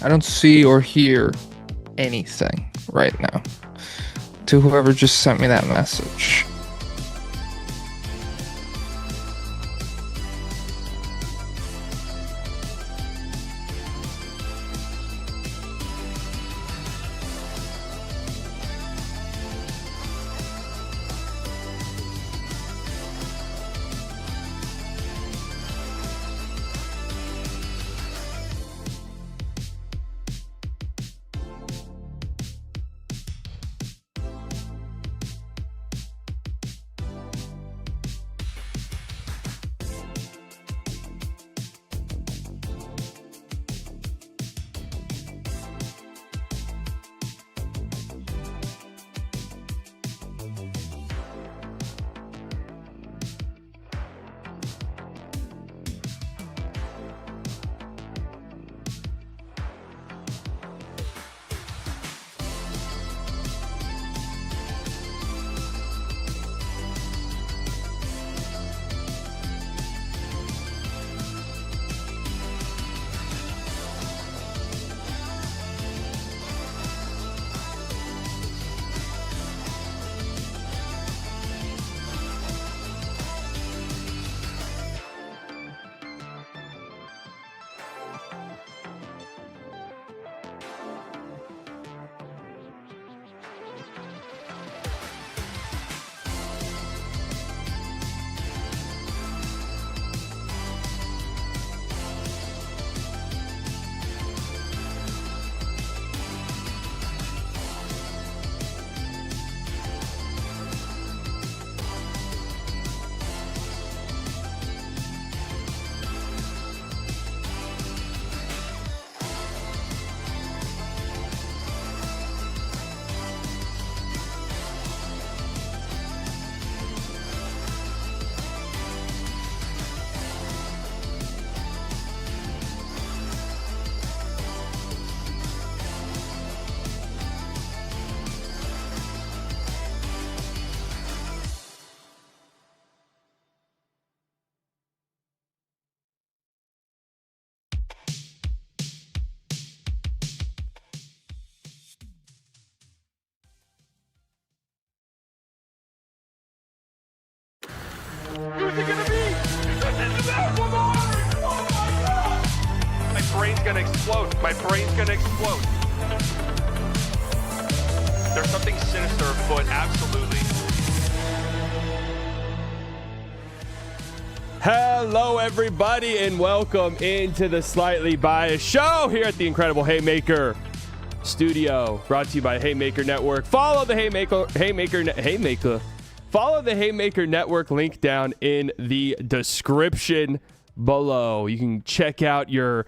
I don't see or hear anything right now. To whoever just sent me that message. Who's it gonna be? One more! Oh my God! My brain's gonna explode. My brain's gonna explode. There's something sinister afoot, absolutely. Hello, everybody, and welcome into the Slightly Biased Show here at the incredible Haymaker Studio, brought to you by Haymaker Network. Follow the Follow the Haymaker Network link down in the description below. You can check out your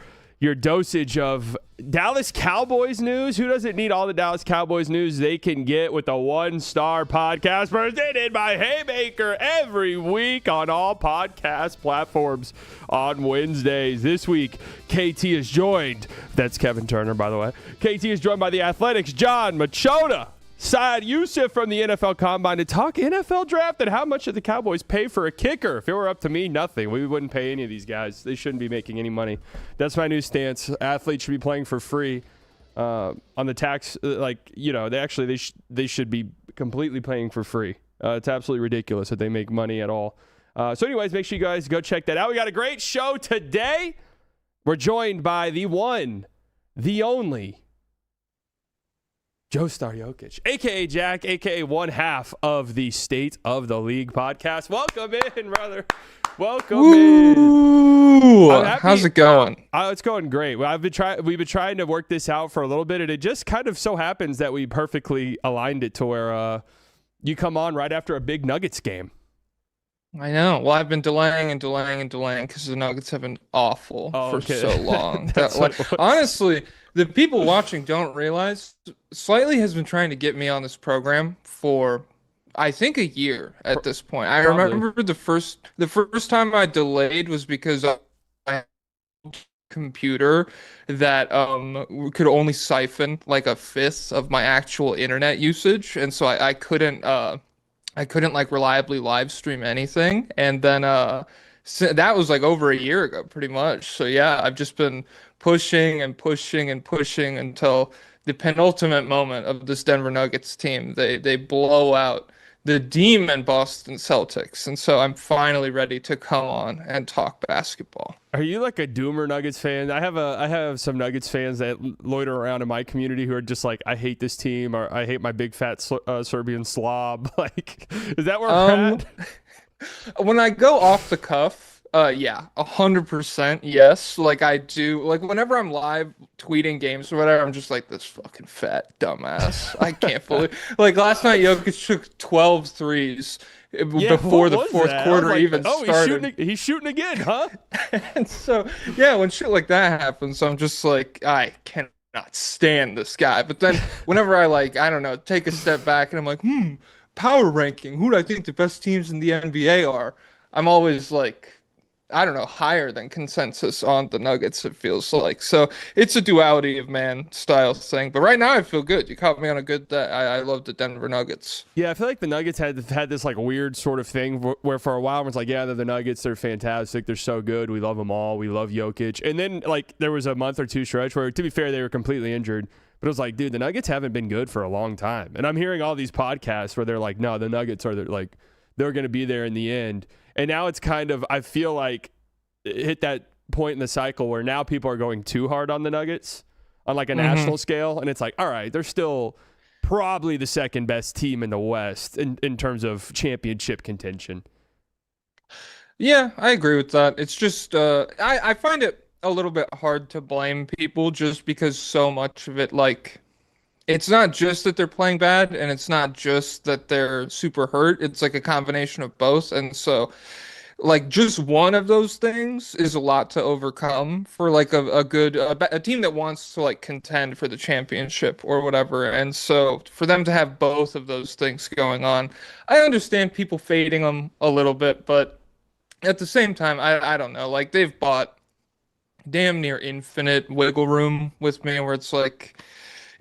dosage of Dallas Cowboys news. Who doesn't need all the Dallas Cowboys news they can get with a one-star podcast presented by Haymaker every week on all podcast platforms on Wednesdays. This week, KT is joined. That's Kevin Turner, by the way. KT is joined by the Athletics' John Machota. Syed Youssef from the NFL Combine to talk NFL draft and how much did the Cowboys pay for a kicker. If it were up to me, nothing. We wouldn't pay any of these guys. They shouldn't be making any money. That's my new stance. Athletes should be playing for free on the tax. They should be completely playing for free. It's absolutely ridiculous that they make money at all. So anyways, make sure you guys go check that out. We got a great show today. We're joined by the one, the only, JoeStarJokic, a.k.a. Jack, a.k.a. one half of the State of the League podcast. Welcome in, brother. Welcome in. How's it going? It's going great. We've been trying to work this out for a little bit, and it just kind of so happens that we perfectly aligned it to where you come on right after a big Nuggets game. I know. Well, I've been delaying because the Nuggets have been awful for so long. Honestly, the people watching don't realize Slightly has been trying to get me on this program for, I think, a year at this point. I remember the first time I delayed was because I had a computer that could only siphon like a fifth of my actual internet usage, and so I couldn't like reliably live stream anything. And then so that was like over a year ago, pretty much. So yeah, I've just been pushing and pushing and pushing until the penultimate moment of this Denver Nuggets team. They blow out the demon Boston Celtics. And so I'm finally ready to come on and talk basketball. Are you like a doomer Nuggets fan? I have some Nuggets fans that loiter around in my community who are just like, I hate this team, or I hate my big fat Serbian slob. Like, is that where we're at? When I go off the cuff, yeah, 100% yes. Like I do, like whenever I'm live tweeting games or whatever, I'm just like this fucking fat dumbass. I can't believe. Like last night, Jokic took 12 threes before the fourth quarter even started. He's shooting again, huh? And so, yeah, when shit like that happens, I'm just like, I cannot stand this guy. But then whenever I I don't know, take a step back and I'm like, power ranking, who do I think the best teams in the NBA are? I'm always like, I don't know, higher than consensus on the Nuggets, it feels like. So it's a duality of man style thing. But right now I feel good. You caught me on a good day. I love the Denver Nuggets. Yeah, I feel like the Nuggets had this like weird sort of thing where for a while it's like, yeah, they're the Nuggets. They're fantastic. They're so good. We love them all. We love Jokic. And then like there was a month or two stretch where, to be fair, they were completely injured. But it was like, dude, the Nuggets haven't been good for a long time. And I'm hearing all these podcasts where they're like, no, the Nuggets are like, they're going to be there in the end. And now it's kind of, I feel like, hit that point in the cycle where now people are going too hard on the Nuggets on like a national scale. And it's like, all right, they're still probably the second best team in the West in terms of championship contention. Yeah, I agree with that. It's just, I find it a little bit hard to blame people just because so much of it, like, it's not just that they're playing bad and it's not just that they're super hurt. It's like a combination of both. And so, like just one of those things is a lot to overcome for like a team that wants to like contend for the championship or whatever. And so for them to have both of those things going on, I understand people fading them a little bit, but at the same time, I don't know, like they've bought damn near infinite wiggle room with me where it's like,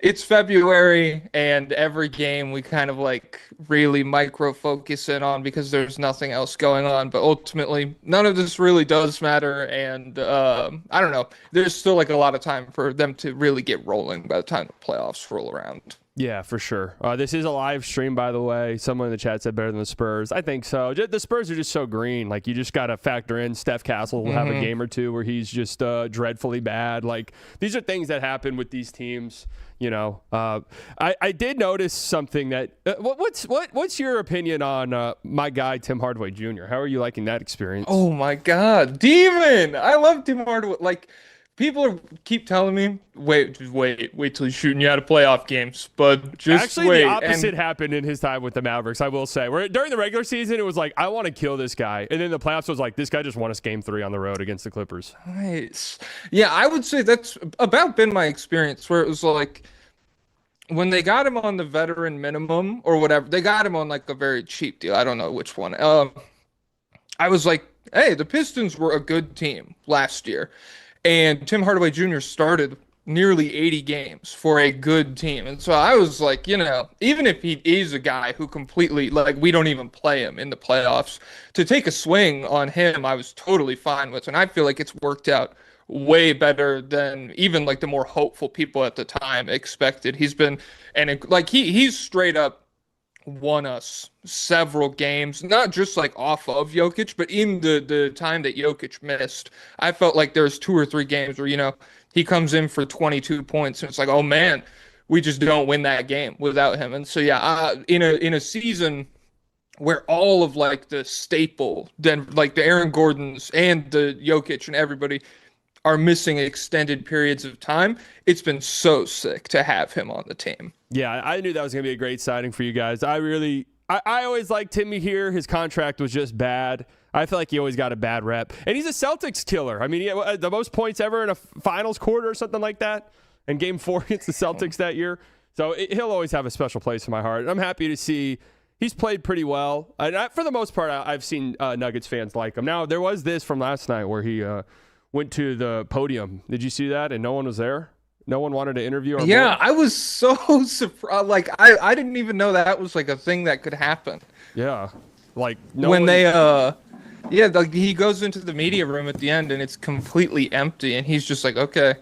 it's February and every game we kind of like really micro focus in on because there's nothing else going on. But ultimately, none of this really does matter. And I don't know. There's still like a lot of time for them to really get rolling by the time the playoffs roll around. Yeah, for sure. This is a live stream, by the way. Someone in the chat said better than the Spurs. I think so. The Spurs are just so green. Like, you just got to factor in Steph Castle will have a game or two where he's just dreadfully bad. Like, these are things that happen with these teams. You know, I did notice something that what's your opinion on my guy Tim Hardaway Jr.? How are you liking that experience? Oh my God, Demon! I love Tim Hardaway. Like people keep telling me, wait till he's shooting you out of playoff games, but just actually wait. The opposite happened in his time with the Mavericks. I will say, where during the regular season it was like I want to kill this guy, and then the playoffs was like this guy just won us game 3 on the road against the Clippers. Nice. Yeah, I would say that's about been my experience where it was like when they got him on the veteran minimum or whatever, they got him on like a very cheap deal. I don't know which one. I was like, hey, the Pistons were a good team last year. And Tim Hardaway Jr. started nearly 80 games for a good team. And so I was like, you know, even if he is a guy who completely, like, we don't even play him in the playoffs, to take a swing on him, I was totally fine with. And I feel like it's worked out way better than even like the more hopeful people at the time expected. He's been, and like he's straight up won us several games, not just like off of Jokic, but in the time that Jokic missed, I felt like there's 2 or 3 games where, you know, he comes in for 22 points and it's like, oh man, we just don't win that game without him. And so, yeah, in a season where all of like the staple, then like the Aaron Gordons and the Jokic and everybody are missing extended periods of time, it's been so sick to have him on the team. Yeah, I knew that was going to be a great signing for you guys. I always liked Timmy here. His contract was just bad. I feel like he always got a bad rep. And he's a Celtics killer. I mean, he had the most points ever in a finals quarter or something like that in Game 4 against the Celtics that year. So he'll always have a special place in my heart. And I'm happy to see he's played pretty well. And for the most part, I've seen Nuggets fans like him. Now, there was this from last night where he went to the podium. Did you see that? And no one was there? No one wanted to interview him? Yeah, I was so surprised. Like, I didn't even know that was like a thing that could happen. Yeah. Like, yeah, like he goes into the media room at the end and it's completely empty and he's just like, okay,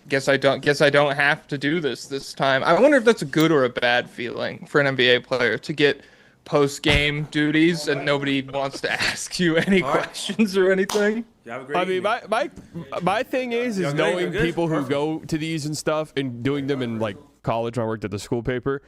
guess I don't have to do this time. I wonder if that's a good or a bad feeling for an NBA player to get post-game duties and nobody wants to ask you any questions or anything. I mean, my thing is knowing people who go to these and stuff and doing them in like college when I worked at the school paper.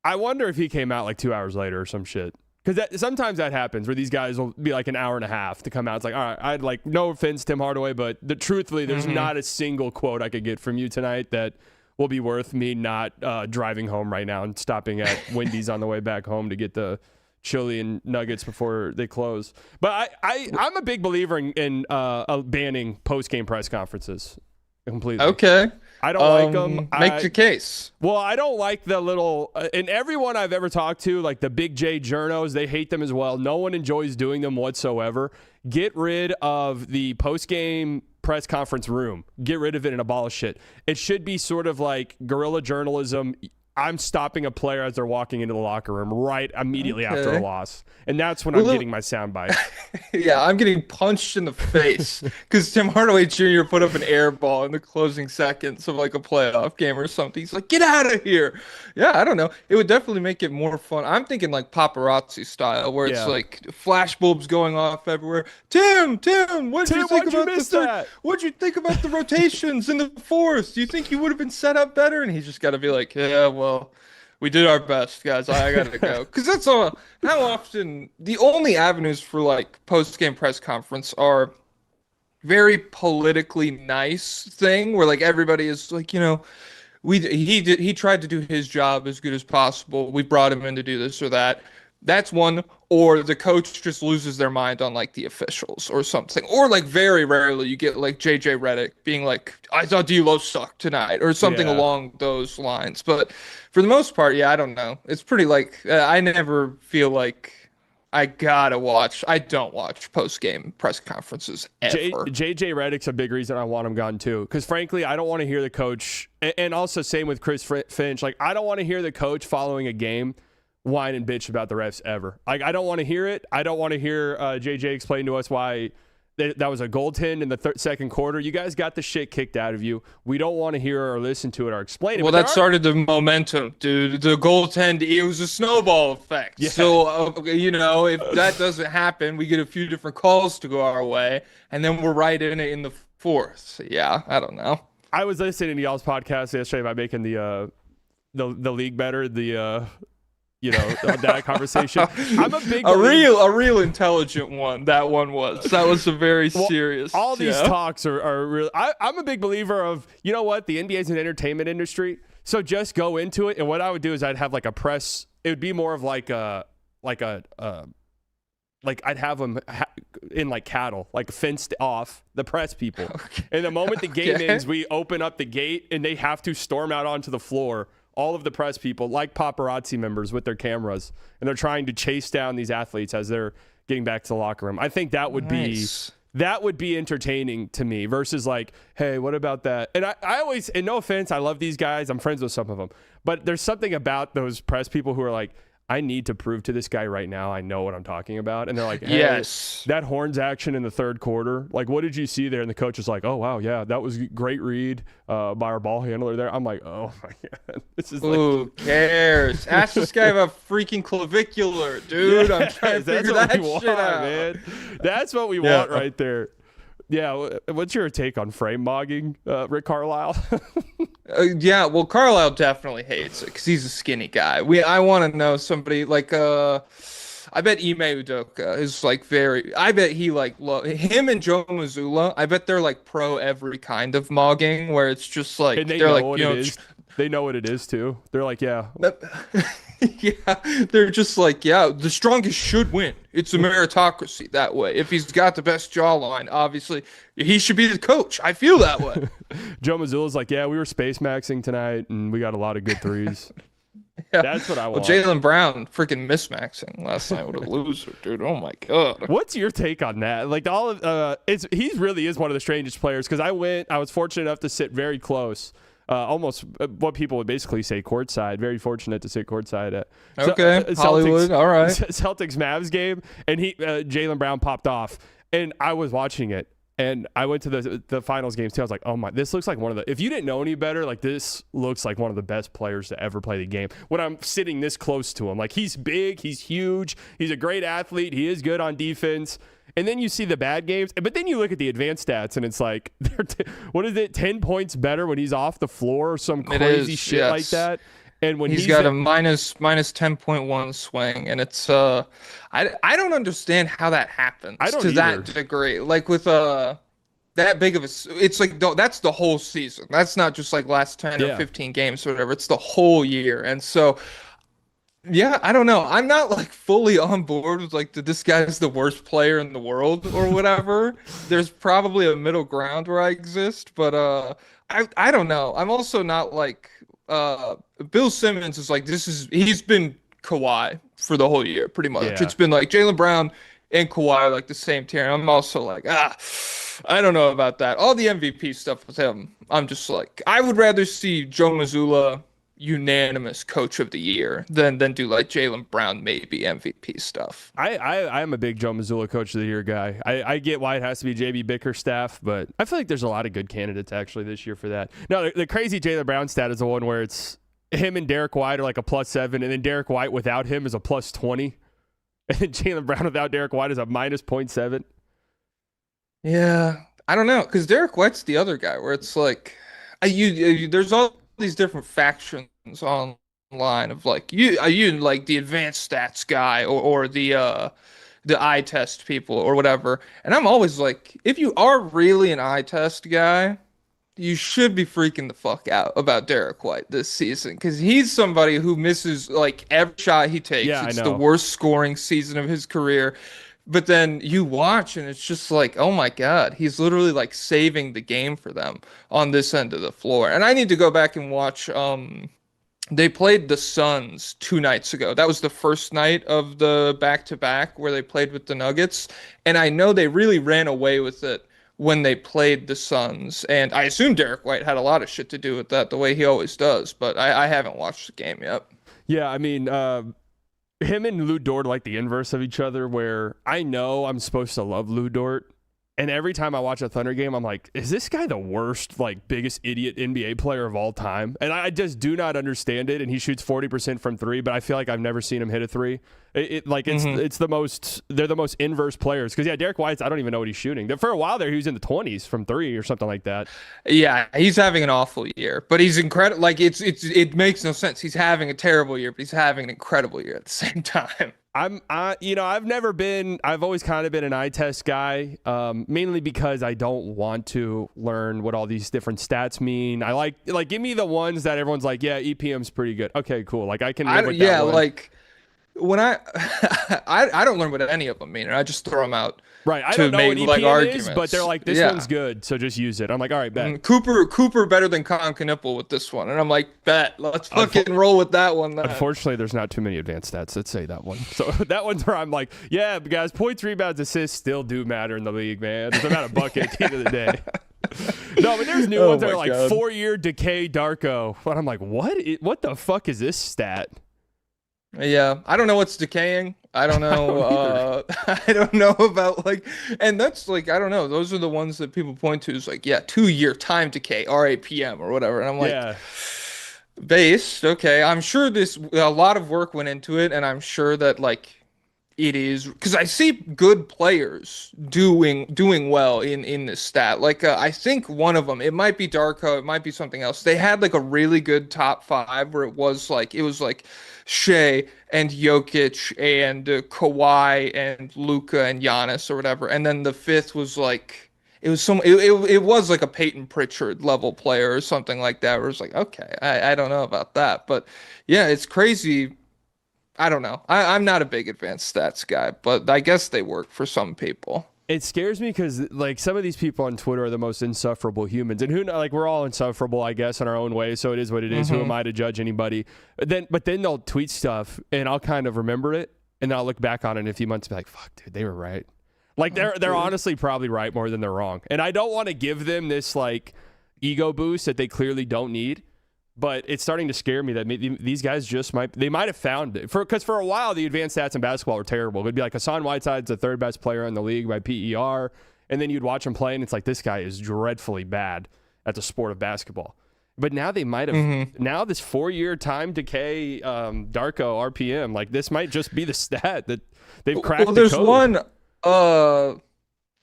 I wonder if he came out like 2 hours later or some shit. Because sometimes that happens where these guys will be like an hour and a half to come out. It's like, all right, I'd like, no offense, Tim Hardaway, but truthfully, there's not a single quote I could get from you tonight that will be worth me not driving home right now and stopping at Wendy's on the way back home to get the chili and nuggets before they close. But I'm a big believer in banning post-game press conferences completely. Okay. I don't like them. Make the case. Well, I don't like the little and everyone I've ever talked to, like the Big J journos, they hate them as well. No one enjoys doing them whatsoever. Get rid of the post-game press conference room. Get rid of it and abolish it. It should be sort of like guerrilla journalism. I'm stopping a player as they're walking into the locker room right immediately after a loss. And that's when I'm getting my soundbite. Yeah, I'm getting punched in the face because Tim Hardaway Jr. put up an air ball in the closing seconds of like a playoff game or something. He's like, get out of here. Yeah, I don't know. It would definitely make it more fun. I'm thinking like paparazzi style where it's like flash bulbs going off everywhere. Tim, what'd you think about the rotations in the fourth? Do you think you would have been set up better? And he's just got to be like, yeah, well, we did our best, guys. I gotta go. Because that's all. How often the only avenues for like post-game press conference are very politically nice thing where like everybody is like, he tried to do his job as good as possible. We brought him in to do this or that. That's one. Or the coach just loses their mind on like the officials or something. Or like very rarely you get like JJ Redick being like, I thought D'Lo sucked tonight or something along those lines. But for the most part, I don't know. It's pretty like I never feel like I don't watch post-game press conferences ever. JJ Redick's a big reason I want him gone too. Because frankly, I don't want to hear the coach. And also same with Chris Finch. Like I don't want to hear the coach following a game whine and bitch about the refs ever. Like I don't want to hear it. I don't want to hear JJ explain to us why that was a goaltend in the second quarter. You guys got the shit kicked out of you. We don't want to hear or listen to it or explain it. Well, that started the momentum, dude. The goaltend, it was a snowball effect. Yeah. So, if that doesn't happen, we get a few different calls to go our way, and then we're right in it in the fourth. So, yeah, I don't know. I was listening to y'all's podcast yesterday about making the league better, that conversation. I'm a big a real intelligent one. That was a very serious. All these talks are real. I'm a big believer of, you know what, the NBA is an entertainment industry, so just go into it. And what I would do is I'd have like a press. It would be more of like I'd have them in like cattle, like fenced off the press people. Okay. And the moment the game ends, we open up the gate and they have to storm out onto the floor. All of the press people, like paparazzi members with their cameras, and they're trying to chase down these athletes as they're getting back to the locker room. I think that would be entertaining to me versus like, hey, what about that? And I always, and no offense, I love these guys. I'm friends with some of them. But there's something about those press people who are like, I need to prove to this guy right now I know what I'm talking about. And they're like, hey, yes, that horns action in the third quarter. Like, what did you see there? And the coach is like, oh, wow, yeah, that was a great read by our ball handler there. I'm like, oh, my God. This is who cares? Ask this guy about freaking clavicular, dude. I'm trying to figure that shit out. Man. That's what we want right there. Yeah, what's your take on frame mogging, Rick Carlisle? Well, Carlisle definitely hates it because he's a skinny guy. I want to know somebody like I bet Ime Udoka is like I bet he like him and Joe Mazzulla. I bet they're like pro every kind of mogging where it's just like and they're like they know what it is too. They're like they're just like the strongest should win. It's a meritocracy that way. If he's got the best jawline, obviously he should be the coach. I feel that way. Joe Mazzulla's like, we were space maxing tonight and we got a lot of good threes. That's what I want. Well, Jaylen Brown freaking mismaxing last night with a loser, dude. Oh my God. What's your take on that? Like he really is one of the strangest players because I was fortunate enough to sit very close. Almost what people would basically say courtside. Very fortunate to sit courtside at Hollywood. All right. Celtics Mavs game, and Jaylen Brown popped off, and I was watching it, And I went to the finals games too. I was like, oh my, this looks like one of the, if you didn't know any better, like this looks like one of the best players to ever play the game. When I'm sitting this close to him, like he's big, he's huge, he's a great athlete, he is good on defense. And then you see the bad games, but then you look at the advanced stats and it's like, what is it, 10 points better when he's off the floor or some crazy shit like that? And when he's got a minus 10.1 swing, and it's I don't understand how that happens to that degree. Like with that big of a, it's like that's the whole season. That's not just like last 10 or 15 games or whatever. It's the whole year. And so yeah, I don't know. I'm not like fully on board with like this guy's the worst player in the world or whatever. There's probably a middle ground where I exist, but I don't know. I'm also not like Bill Simmons is like, he's been Kawhi for the whole year, pretty much. Yeah. It's been like Jaylen Brown and Kawhi are like the same tier. I'm also like, I don't know about that. All the MVP stuff with him, I'm just like, I would rather see Joe Mazzulla unanimous coach of the year than do like Jaylen Brown maybe MVP stuff. I'm a big Joe Mazzulla coach of the year guy. I get why it has to be JB Bickerstaff, but I feel like there's a lot of good candidates actually this year for that. No, the crazy Jaylen Brown stat is the one where it's him and Derek White are like a +7, and then Derek White without him is a +20, and then Jaylen Brown without Derek White is a -0.7. Yeah, I don't know, because Derek White's the other guy where it's like there's all these different factions online of like you like the advanced stats guy or the eye test people or whatever, and I'm always like, if you are really an eye test guy, you should be freaking the fuck out about Derek White this season, because he's somebody who misses like every shot he takes. It's the worst scoring season of his career. But then you watch and it's just like, oh my God, he's literally like saving the game for them on this end of the floor. And I need to go back and watch. They played the Suns 2 nights ago. That was the first night of the back-to-back where they played with the Nuggets. And I know they really ran away with it when they played the Suns. And I assume Derek White had a lot of shit to do with that, the way he always does. But I haven't watched the game yet. Yeah, I mean, him and Lou Dort are like the inverse of each other, where I know I'm supposed to love Lou Dort, and every time I watch a Thunder game, I'm like, is this guy the worst, like, biggest idiot NBA player of all time? And I just do not understand it, and he shoots 40% from 3, but I feel like I've never seen him hit a 3. It's the most, they're the most inverse players. Because, yeah, Derek White's, I don't even know what he's shooting. For a while there, he was in the 20s from 3 or something like that. Yeah, he's having an awful year, but he's incredible. Like, it makes no sense. He's having a terrible year, but he's having an incredible year at the same time. I've always kind of been an eye test guy, mainly because I don't want to learn what all these different stats mean. I like give me the ones that everyone's like, yeah, EPM's pretty good. Okay, cool. Like I can live with that one. Like when I don't learn what any of them mean, and I just throw them out. Right, I don't know what EPM is, but they're like, this one's good, so just use it. I'm like, all right, bet. Cooper better than Con Knipple with this one, and I'm like, bet. Let's fucking roll with that one. Then. Unfortunately, there's not too many advanced stats that say that one. So that one's where I'm like, yeah, guys, points, rebounds, assists still do matter in the league, man. It's about a bucket at the end of the day. No, but there's new ones that are like 4-year decay Darko. But I'm like, what the fuck is this stat? Yeah, I don't know what's decaying. I don't know. I don't know about like, and that's like, I don't know. Those are the ones that people point to as like, yeah, 2-year time decay, RAPM or whatever. And I'm like, based. Okay, I'm sure a lot of work went into it, and I'm sure that like it is, because I see good players doing well in this stat. Like I think one of them, it might be Darko, it might be something else. They had like a really good top 5 where it was like Shea and Jokic and Kawhi and Luka and Giannis or whatever, and then the 5th was like it was like a Peyton Pritchard level player or something like that, where it's like, okay, I don't know about that, but yeah, it's crazy. I don't know. I'm not a big advanced stats guy, but I guess they work for some people. It scares me because like some of these people on Twitter are the most insufferable humans, and we're all insufferable, I guess, in our own way. So it is what it is. Who am I to judge anybody? But then they'll tweet stuff, and I'll kind of remember it, and then I'll look back on it in a few months and be like, "Fuck, dude, they were right." Like they're honestly probably right more than they're wrong, and I don't want to give them this like ego boost that they clearly don't need. But it's starting to scare me that maybe these guys might have found it. Because for a while, the advanced stats in basketball were terrible. It'd be like Hassan Whiteside's the 3rd best player in the league by PER. and then you'd watch him play, and it's like, this guy is dreadfully bad at the sport of basketball. But now they might have now this 4-year time decay Darko RPM, like this might just be the stat that they've cracked. Well, there's the code. one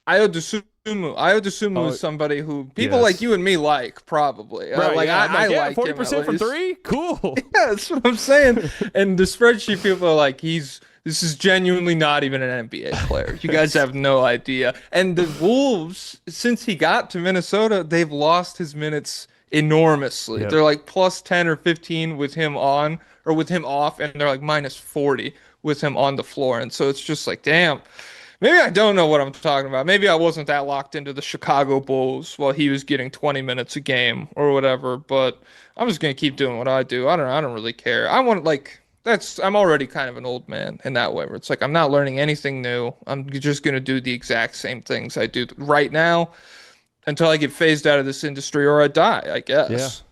Ayo Dosunmu is somebody who people like you and me like, probably. Right, I like 40% from three? Cool. Yeah, that's what I'm saying. And the spreadsheet people are like, this is genuinely not even an NBA player. You guys have no idea. And the Wolves, since he got to Minnesota, they've lost his minutes enormously. They're like plus 10 or 15 with him on or with him off, and they're like minus 40 with him on the floor. And so it's just like, damn. Maybe I don't know what I'm talking about. Maybe I wasn't that locked into the Chicago Bulls while he was getting 20 minutes a game or whatever, but I'm just going to keep doing what I do. I don't really care. I'm already kind of an old man in that way, where it's like I'm not learning anything new. I'm just going to do the exact same things I do right now until I get phased out of this industry or I die, I guess.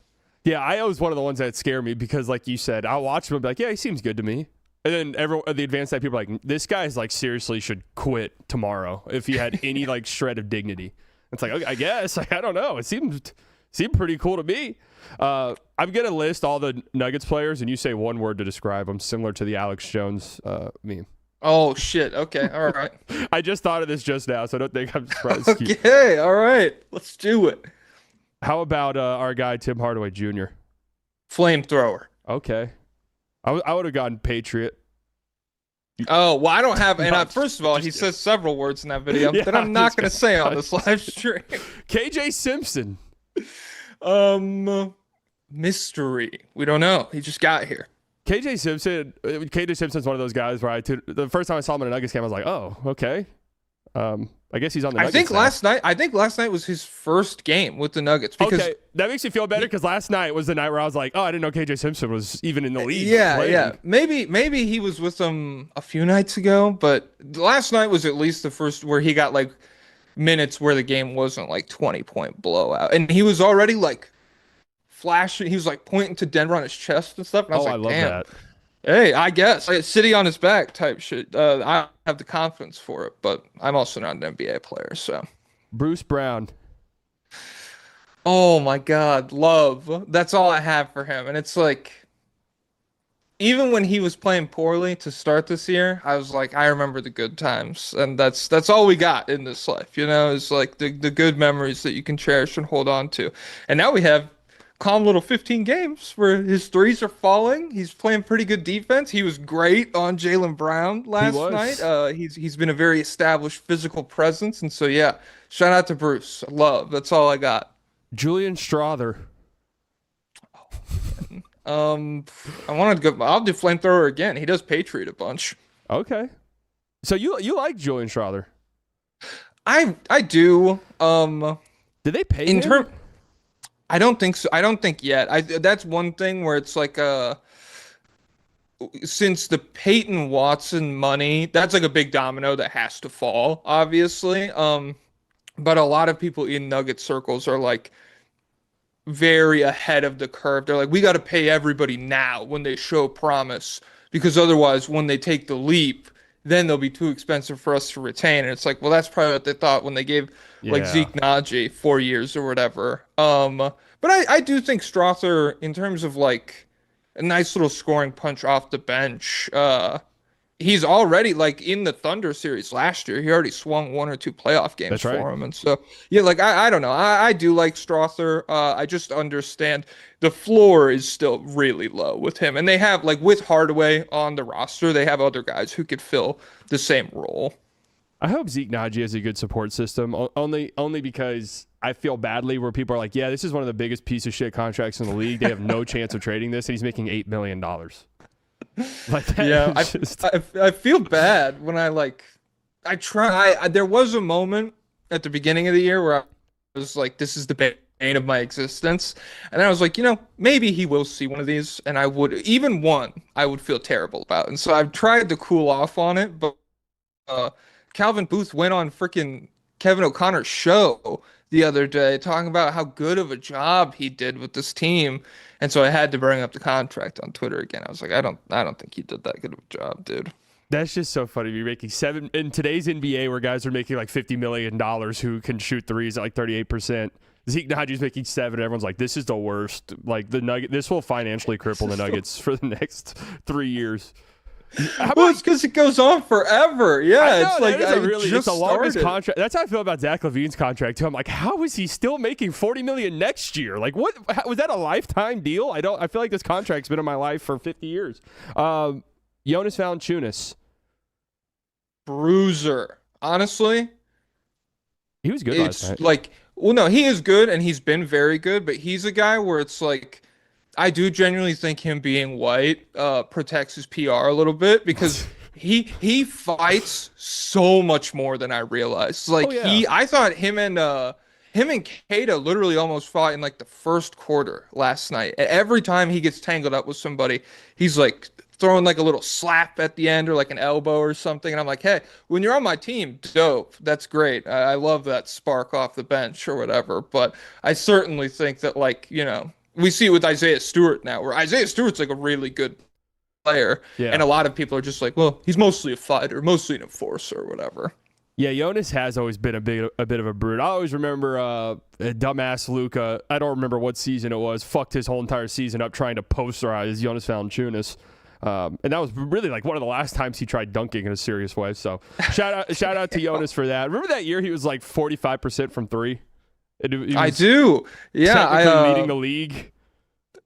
Yeah, I was one of the ones that scare me because, like you said, I'll watch him and be like, yeah, he seems good to me. And then the advanced side people are like, this guy's like seriously should quit tomorrow if he had any like shred of dignity. It's like, okay, I guess. I don't know. It seemed pretty cool to me. I'm going to list all the Nuggets players, and you say one word to describe them, similar to the Alex Jones meme. Oh, shit. Okay. All right. I just thought of this just now, so I don't think I'm surprised. Okay. All right. Let's do it. How about our guy, Tim Hardaway Jr.? Flamethrower. Okay. I would have gone Patriot. Oh, well, I don't have, and first of all, he says several words in that video that I'm not going to say on this live stream. KJ Simpson. Mystery. We don't know. He just got here. KJ Simpson's one of those guys where the first time I saw him in a Nuggets game, I was like, oh, okay. I guess he's on the Nuggets I think last night was his first game with the Nuggets. Because, okay, that makes me feel better because last night was the night where I was like, oh, I didn't know KJ Simpson was even in the league. Yeah. Maybe he was with them a few nights ago, but last night was at least the first where he got like minutes where the game wasn't like 20-point blowout. And he was already like flashing. He was like pointing to Denver on his chest and stuff. And I was like, I love damn. that. Hey, I guess like city on his back type shit. I have the confidence for it, but I'm also not an NBA player, so. Bruce Brown. Oh my God, love. That's all I have for him, and it's like, even when he was playing poorly to start this year, I was like, I remember the good times, and that's all we got in this life, It's like the good memories that you can cherish and hold on to, and now we have calm little 15 games where his threes are falling. He's playing pretty good defense. He was great on Jaylen Brown last night. He's been a very established physical presence, and so yeah, shout out to Bruce. Love. That's all I got. Julian Strawther. I want to go. I'll do Flamethrower again. He does Patriot a bunch. Okay, so you like Julian Strawther? I do. Did they pay him? I don't think so. I don't think yet. That's one thing where it's like since the Peyton Watson money, that's like a big domino that has to fall, obviously. But a lot of people in Nugget circles are like very ahead of the curve. They're like, we got to pay everybody now when they show promise, because otherwise, when they take the leap, then they'll be too expensive for us to retain. And it's like, well, that's probably what they thought when they gave like Zeke Naji 4 years or whatever. But I do think Strawther, in terms of like a nice little scoring punch off the bench, he's already like in the Thunder series last year. He already swung 1 or 2 playoff games for him. And so, yeah, like I don't know. I do like Strawther. I just understand the floor is still really low with him. And they have, like, with Hardaway on the roster, they have other guys who could fill the same role. I hope Zeke Naji has a good support system, only because I feel badly where people are like, yeah, this is one of the biggest piece of shit contracts in the league. They have no chance of trading this, and he's making $8 million. Like that. Yeah, I feel bad when I try. There was a moment at the beginning of the year where I was like, this is the bane of my existence. And I was like, maybe he will see one of these, and I would feel terrible about. And so I've tried to cool off on it, but Calvin Booth went on freaking Kevin O'Connor's show the other day talking about how good of a job he did with this team. And so I had to bring up the contract on Twitter again. I was like, I don't think he did that good of a job, dude. That's just so funny. You're making seven in today's NBA, where guys are making like $50 million who can shoot threes at like 38%. Zeke Nnaji's making 7. Everyone's like, this is the worst. Like this will financially cripple the Nuggets for the next 3 years. Well, it's because it goes on forever. Yeah, it's like it's the longest contract. That's how I feel about Zach LaVine's contract too. I'm like, how is he still making $40 million next year? Like, what was that a lifetime deal? I feel like this contract's been in my life for 50 years. Jonas Valanciunas, bruiser. Honestly, he was good last night. Like, well, no, he is good, and he's been very good. But he's a guy where it's like, I do genuinely think him being white protects his PR a little bit, because he fights so much more than I realized. Like, I thought him and Keita literally almost fought in like the first quarter last night. Every time he gets tangled up with somebody, he's like throwing like a little slap at the end or like an elbow or something. And I'm like, hey, when you're on my team, dope. That's great. I love that spark off the bench or whatever. But I certainly think that, like, we see it with Isaiah Stewart now, where Isaiah Stewart's like a really good player. Yeah. And a lot of people are just like, well, he's mostly a fighter, mostly an enforcer or whatever. Yeah, Jonas has always been a bit of a brute. I always remember dumbass Luka, I don't remember what season it was, fucked his whole entire season up trying to posterize Jonas Valanciunas. And that was really like one of the last times he tried dunking in a serious way. So shout out to Jonas for that. Remember that year he was like 45% from 3? I do. Yeah, leading the league.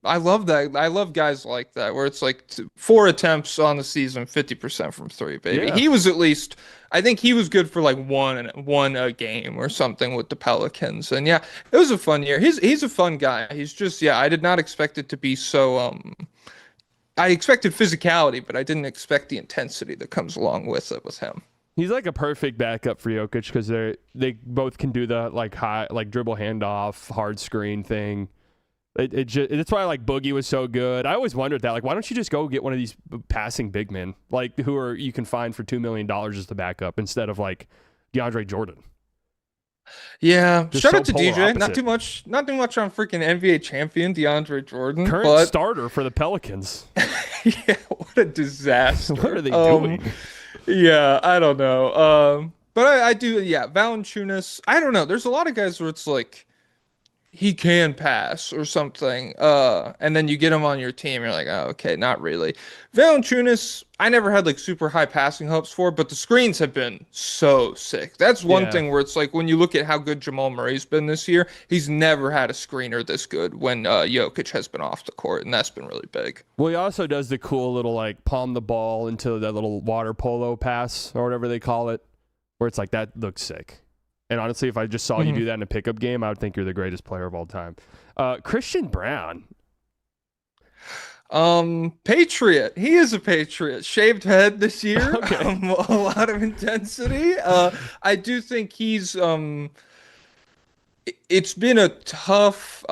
I love that. I love guys like that, where it's like 4 attempts on the season, 50% from 3, baby. Yeah. He was at least, I think he was good for like one a game or something with the Pelicans. And yeah, it was a fun year. He's a fun guy. He's just, I did not expect it to be so, I expected physicality, but I didn't expect the intensity that comes along with it with him. He's like a perfect backup for Jokic, because they both can do the like high, like dribble handoff, hard screen thing. That's why like Boogie was so good. I always wondered that, like, why don't you just go get one of these passing big men, like you can find for $2 million as the backup, instead of like DeAndre Jordan. Yeah, just shout out to DJ. Opposite. Not too much on freaking NBA champion DeAndre Jordan, current starter for the Pelicans. Yeah, what a disaster. What are they doing? Yeah, I don't know. But I do. Yeah, Valanciunas. I don't know. There's a lot of guys where it's like, he can pass or something, and then you get him on your team, you're like, oh, okay, not really. Valanciunas, I never had like super high passing hopes for, but the screens have been so sick. That's one thing where it's like, when you look at how good Jamal Murray's been this year, he's never had a screener this good when Jokic has been off the court, and that's been really big. Well, he also does the cool little like palm the ball into that little water polo pass or whatever they call it, where it's like, that looks sick. And honestly, if I just saw you do that in a pickup game, I would think you're the greatest player of all time. Christian Brown. Patriot. He is a Patriot. Shaved head this year. Okay. A lot of intensity. I do think he's it's been a tough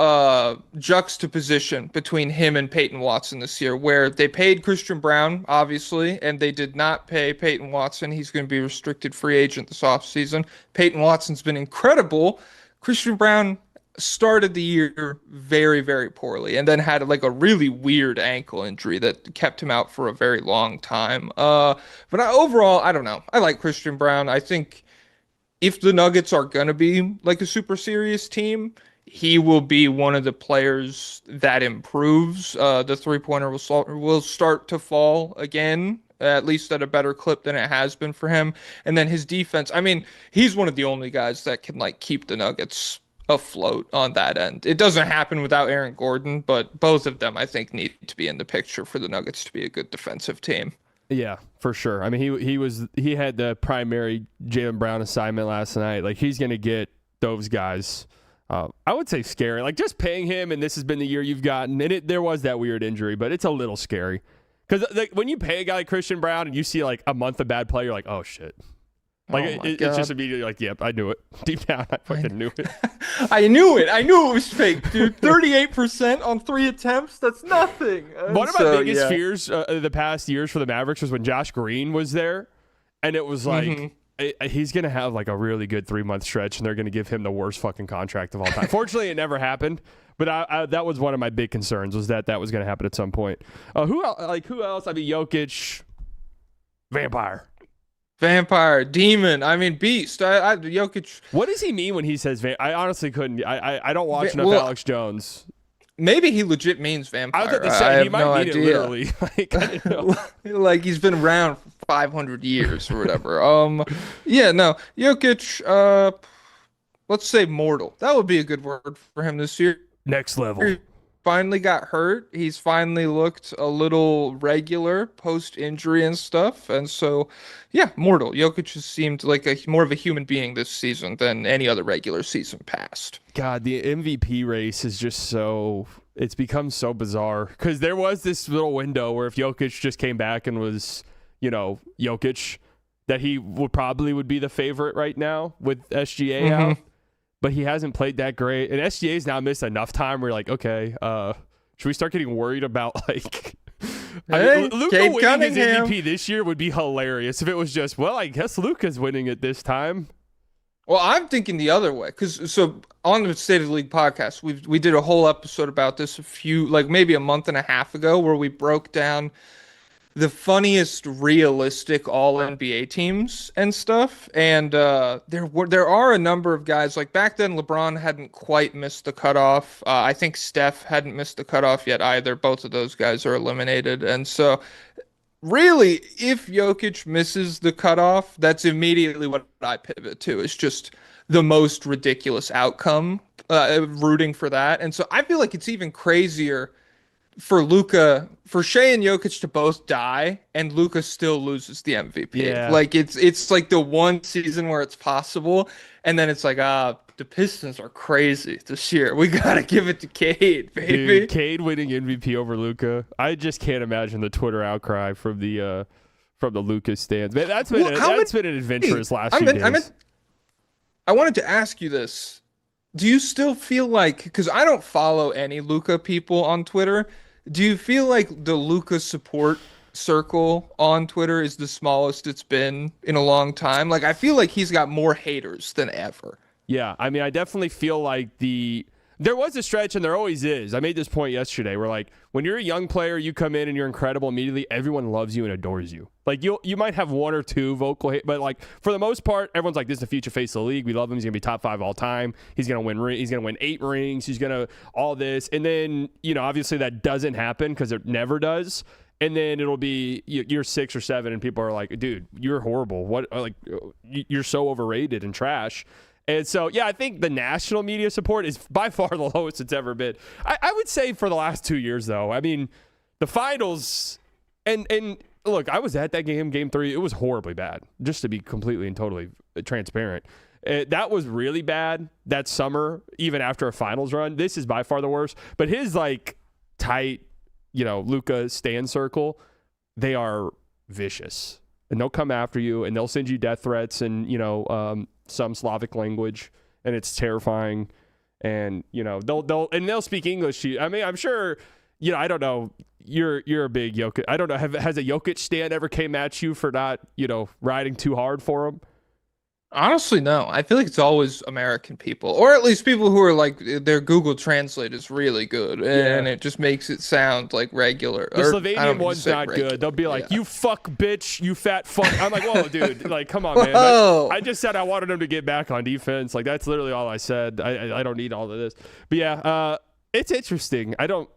juxtaposition between him and Peyton Watson this year, where they paid Christian Brown, obviously, and they did not pay Peyton Watson. He's going to be a restricted free agent this offseason. Peyton Watson's been incredible. Christian Brown started the year very, very poorly, and then had like a really weird ankle injury that kept him out for a very long time. But overall, I don't know. I like Christian Brown. I think if the Nuggets are going to be like a super serious team, he will be one of the players that improves. The three-pointer will start to fall again, at least at a better clip than it has been for him. And then his defense, I mean, he's one of the only guys that can like keep the Nuggets afloat on that end. It doesn't happen without Aaron Gordon, but both of them, I think, need to be in the picture for the Nuggets to be a good defensive team. Yeah, for sure. I mean, he had the primary Jaylen Brown assignment last night. Like, he's going to get those guys. I would say scary. Like, just paying him, and this has been the year you've gotten. And there was that weird injury, but it's a little scary. Because like, when you pay a guy like Christian Brown and you see like a month of bad play, you're like, oh shit. Like, it's just immediately like, yep, I knew it. Deep down, I fucking knew it. I knew it was fake, dude. 38% on 3 attempts, that's nothing. One of my biggest fears the past years for the Mavericks was when Josh Green was there, and it was like, he's going to have like a really good 3-month stretch, and they're going to give him the worst fucking contract of all time. Fortunately, it never happened, but that was one of my big concerns, was that was going to happen at some point. Who else? I mean, Jokic. Vampire, demon. I mean, beast. Jokic. What does he mean when he says I honestly couldn't. I don't watch enough Alex Jones. Maybe he legit means vampire. I was about to say, he might mean it literally. Like, I didn't know. Like he's been around for 500 years or whatever. Yeah, no. Jokic, let's say mortal. That would be a good word for him this year. Next level. Finally got hurt. He's finally looked a little regular post-injury and stuff. And so, yeah, mortal. Jokic just seemed like more of a human being this season than any other regular season past. God, the MVP race is just it's become so bizarre. Because there was this little window where if Jokic just came back and was, Jokic, that he would be the favorite right now with SGA out. But he hasn't played that great. And SGA's now missed enough time where you're like, okay, should we start getting worried about, like... Luka winning his MVP this year would be hilarious if it was just, well, I guess Luka's winning it this time. Well, I'm thinking the other way. So on the State of the League podcast, we did a whole episode about this maybe a month and a half ago, where we broke down the funniest realistic all NBA teams and stuff. And there are a number of guys, like back then LeBron hadn't quite missed the cutoff. I think Steph hadn't missed the cutoff yet either. Both of those guys are eliminated. And so really, if Jokic misses the cutoff, that's immediately what I pivot to. It's just the most ridiculous outcome, rooting for that. And so I feel like it's even crazier for Shea and Jokic to both die, and Luka still loses the MVP. Yeah. Like it's like the one season where it's possible, and then it's like, the Pistons are crazy this year. We gotta give it to Cade, baby. Dude, Cade winning MVP over Luka. I just can't imagine the Twitter outcry from the Luka stands. Man, that's been an adventurous last few days. I wanted to ask you this. Do you still feel like, because I don't follow any Luka people on Twitter, do you feel like the Luka support circle on Twitter is the smallest it's been in a long time? Like, I feel like he's got more haters than ever. Yeah, I mean, I definitely feel like there was a stretch, and there always is. I made this point yesterday where, like, when you're a young player, you come in and you're incredible immediately, everyone loves you and adores you. Like, you might have one or two vocal hate, but, like, for the most part, everyone's like, this is the future face of the league. We love him. He's going to be top 5 all time. He's going to win. He's going to win 8 rings. He's going to all this. And then, obviously that doesn't happen because it never does. And then it'll be you're 6 or 7, and people are like, dude, you're horrible. What? Like, you're so overrated and trash. And so, yeah, I think the national media support is by far the lowest it's ever been. I would say for the last 2 years, though. I mean, the finals, and look, I was at that game 3. It was horribly bad, just to be completely and totally transparent. That was really bad that summer, even after a finals run. This is by far the worst. But his, like, tight, Luka stand circle, they are vicious. And they'll come after you, and they'll send you death threats and, some Slavic language, and it's terrifying. And they'll speak English to you. I mean, I'm sure, I don't know, you're a big Jokic. I don't know, has a Jokic stan ever came at you for not, riding too hard for him? Honestly, no. I feel like it's always American people, or at least people who are like, their Google Translate is really good, and it just makes it sound like regular. The Slovenian one's not good. They'll be like, you fuck bitch, you fat fuck. I'm like, whoa, dude, like, come on, man. But I just said I wanted him to get back on defense. Like, that's literally all I said. I don't need all of this. But yeah, it's interesting. I don't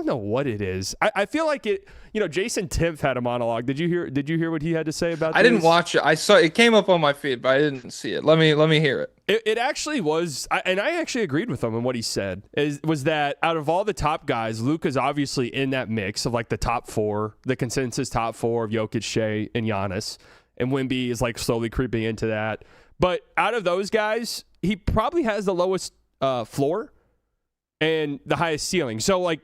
know what it is. I feel like it. Jason Timpf had a monologue. Did you hear what he had to say about this? I didn't watch it. I saw it came up on my feed, but I didn't see it. Let me hear it. It actually was, and I actually agreed with him in what he said. Was that out of all the top guys, Luka's obviously in that mix of like the top 4, the consensus top 4 of Jokic, Shea, and Giannis, and Wemby is like slowly creeping into that. But out of those guys, he probably has the lowest floor and the highest ceiling. So like.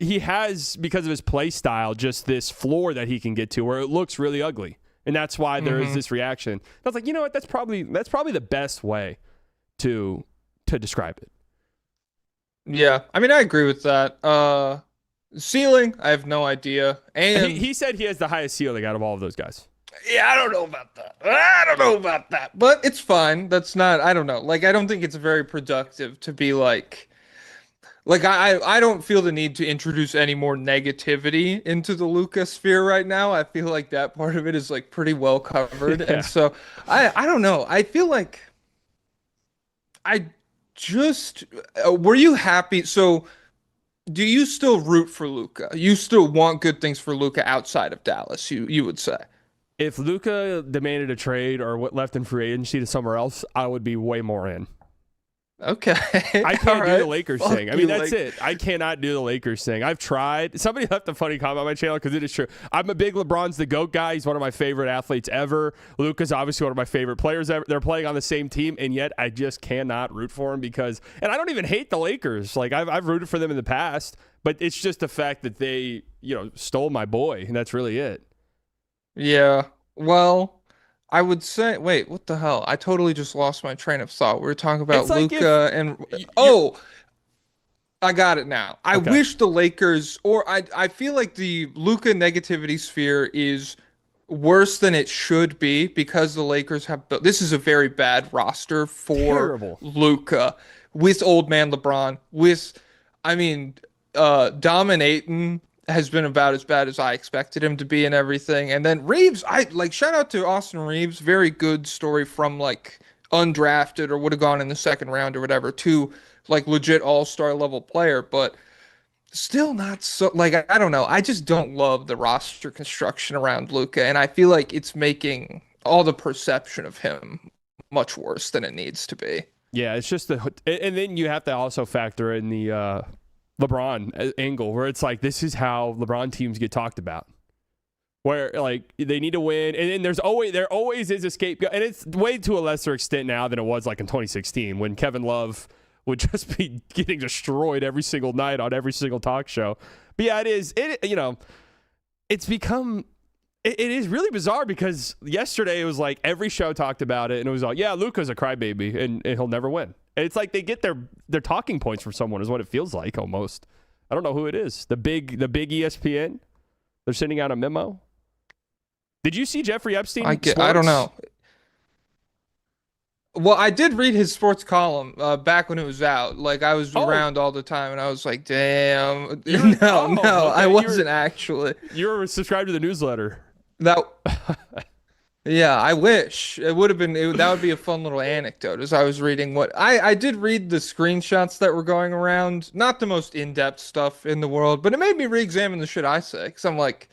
He has, because of his play style, just this floor that he can get to where it looks really ugly. And that's why there is this reaction. I was like, you know what? That's probably the best way to describe it. Yeah. I mean, I agree with that. Ceiling, I have no idea. And he said he has the highest ceiling out of all of those guys. Yeah, I don't know about that. But it's fine. That's not, I don't know. Like, I don't think it's very productive to be like Like I don't feel the need to introduce any more negativity into the Luka sphere right now. I feel like that part of it is like pretty well covered. Yeah. And so I don't know. I feel like I just were you happy? So do you still root for Luka? You still want good things for Luka outside of Dallas, you would say. If Luka demanded a trade or what left in free agency to somewhere else, I would be way more in. Okay. I can't do All the Lakers Fuck thing. I mean, you, that's it. I cannot do the Lakers thing. I've tried. Somebody left a funny comment on my channel because it is true. I'm a big LeBron's the GOAT guy. He's one of my favorite athletes ever. Luka's obviously one of my favorite players ever. They're playing on the same team, and yet I just cannot root for him because – and I don't even hate the Lakers. Like, I've rooted for them in the past, but it's just the fact that they, stole my boy, and that's really it. Yeah. Well, I would say, wait, what the hell? I totally just lost my train of thought. We were talking about It's like Luka and I got it now. I Okay. wish the Lakers, or I feel like the Luka negativity sphere is worse than it should be because the Lakers have built. This is a very bad roster for Terrible. Luka with old man LeBron. Dominating has been about as bad as I expected him to be and everything. And then Reeves, shout out to Austin Reeves, very good story from like undrafted or would have gone in the second round or whatever to like legit all-star level player, but still not so like I don't know. I just don't love the roster construction around Luka, and I feel like it's making all the perception of him much worse than it needs to be. Yeah, it's just and then you have to also factor in the LeBron angle where it's like this is how LeBron teams get talked about. Where like they need to win, and then there always is a scapegoat, and it's way to a lesser extent now than it was like in 2016 when Kevin Love would just be getting destroyed every single night on every single talk show. But yeah, it's become it is really bizarre because yesterday it was like every show talked about it, and it was like, yeah, Luka's a crybaby, and he'll never win. And it's like they get their talking points from someone is what it feels like almost. I don't know who it is. The big ESPN. They're sending out a memo. Did you see Jeffrey Epstein? I don't know. Well, I did read his sports column back when it was out. Like I was around all the time, and I was like, "Damn, no, okay. I wasn't actually." You were subscribed to the newsletter. Yeah, I wish it would have been. That would be a fun little anecdote. As I was reading what I did read the screenshots that were going around. Not the most in-depth stuff in the world, but it made me re-examine the shit I say. Because I'm like,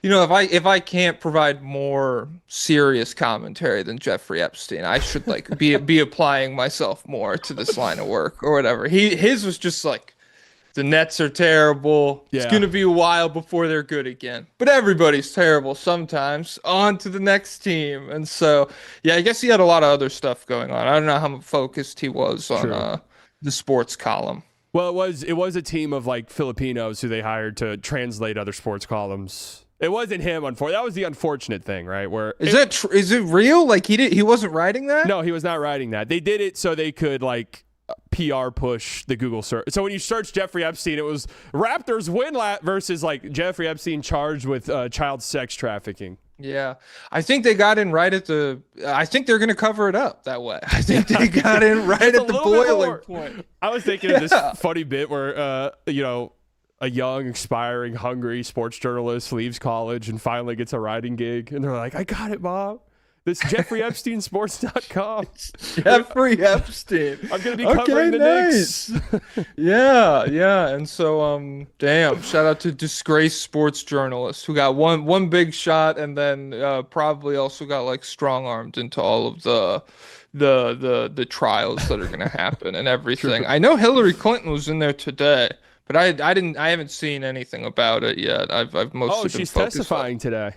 if I can't provide more serious commentary than Jeffrey Epstein, I should like be applying myself more to this line of work or whatever. His was just like, the Nets are terrible. Yeah. It's gonna be a while before they're good again. But everybody's terrible sometimes. On to the next team. And so, yeah, I guess he had a lot of other stuff going on. I don't know how focused he was on the sports column. Well, it was a team of like Filipinos who they hired to translate other sports columns. It wasn't him, unfortunately. That was the unfortunate thing, right? Where is it real? Like he wasn't writing that? No, he was not writing that. They did it so they could like PR push the Google search. So when you search Jeffrey Epstein, it was Raptors win versus like Jeffrey Epstein charged with child sex trafficking. Yeah, I think they got in right at the. I think they're going to cover it up that way. I think they got in right at the boiling point. I was thinking of this funny bit where a young, aspiring, hungry sports journalist leaves college and finally gets a writing gig, and they're like, "I got it, Mom. This JeffreyEpsteinSports.com. Jeffrey Epstein. I'm going to be covering the Knicks." Yeah. And so, damn, shout out to disgraced sports journalists who got one big shot and then probably also got like strong-armed into all of the trials that are going to happen and everything. I know Hillary Clinton was in there today, but I haven't seen anything about it yet. I've mostly been she's focused testifying today.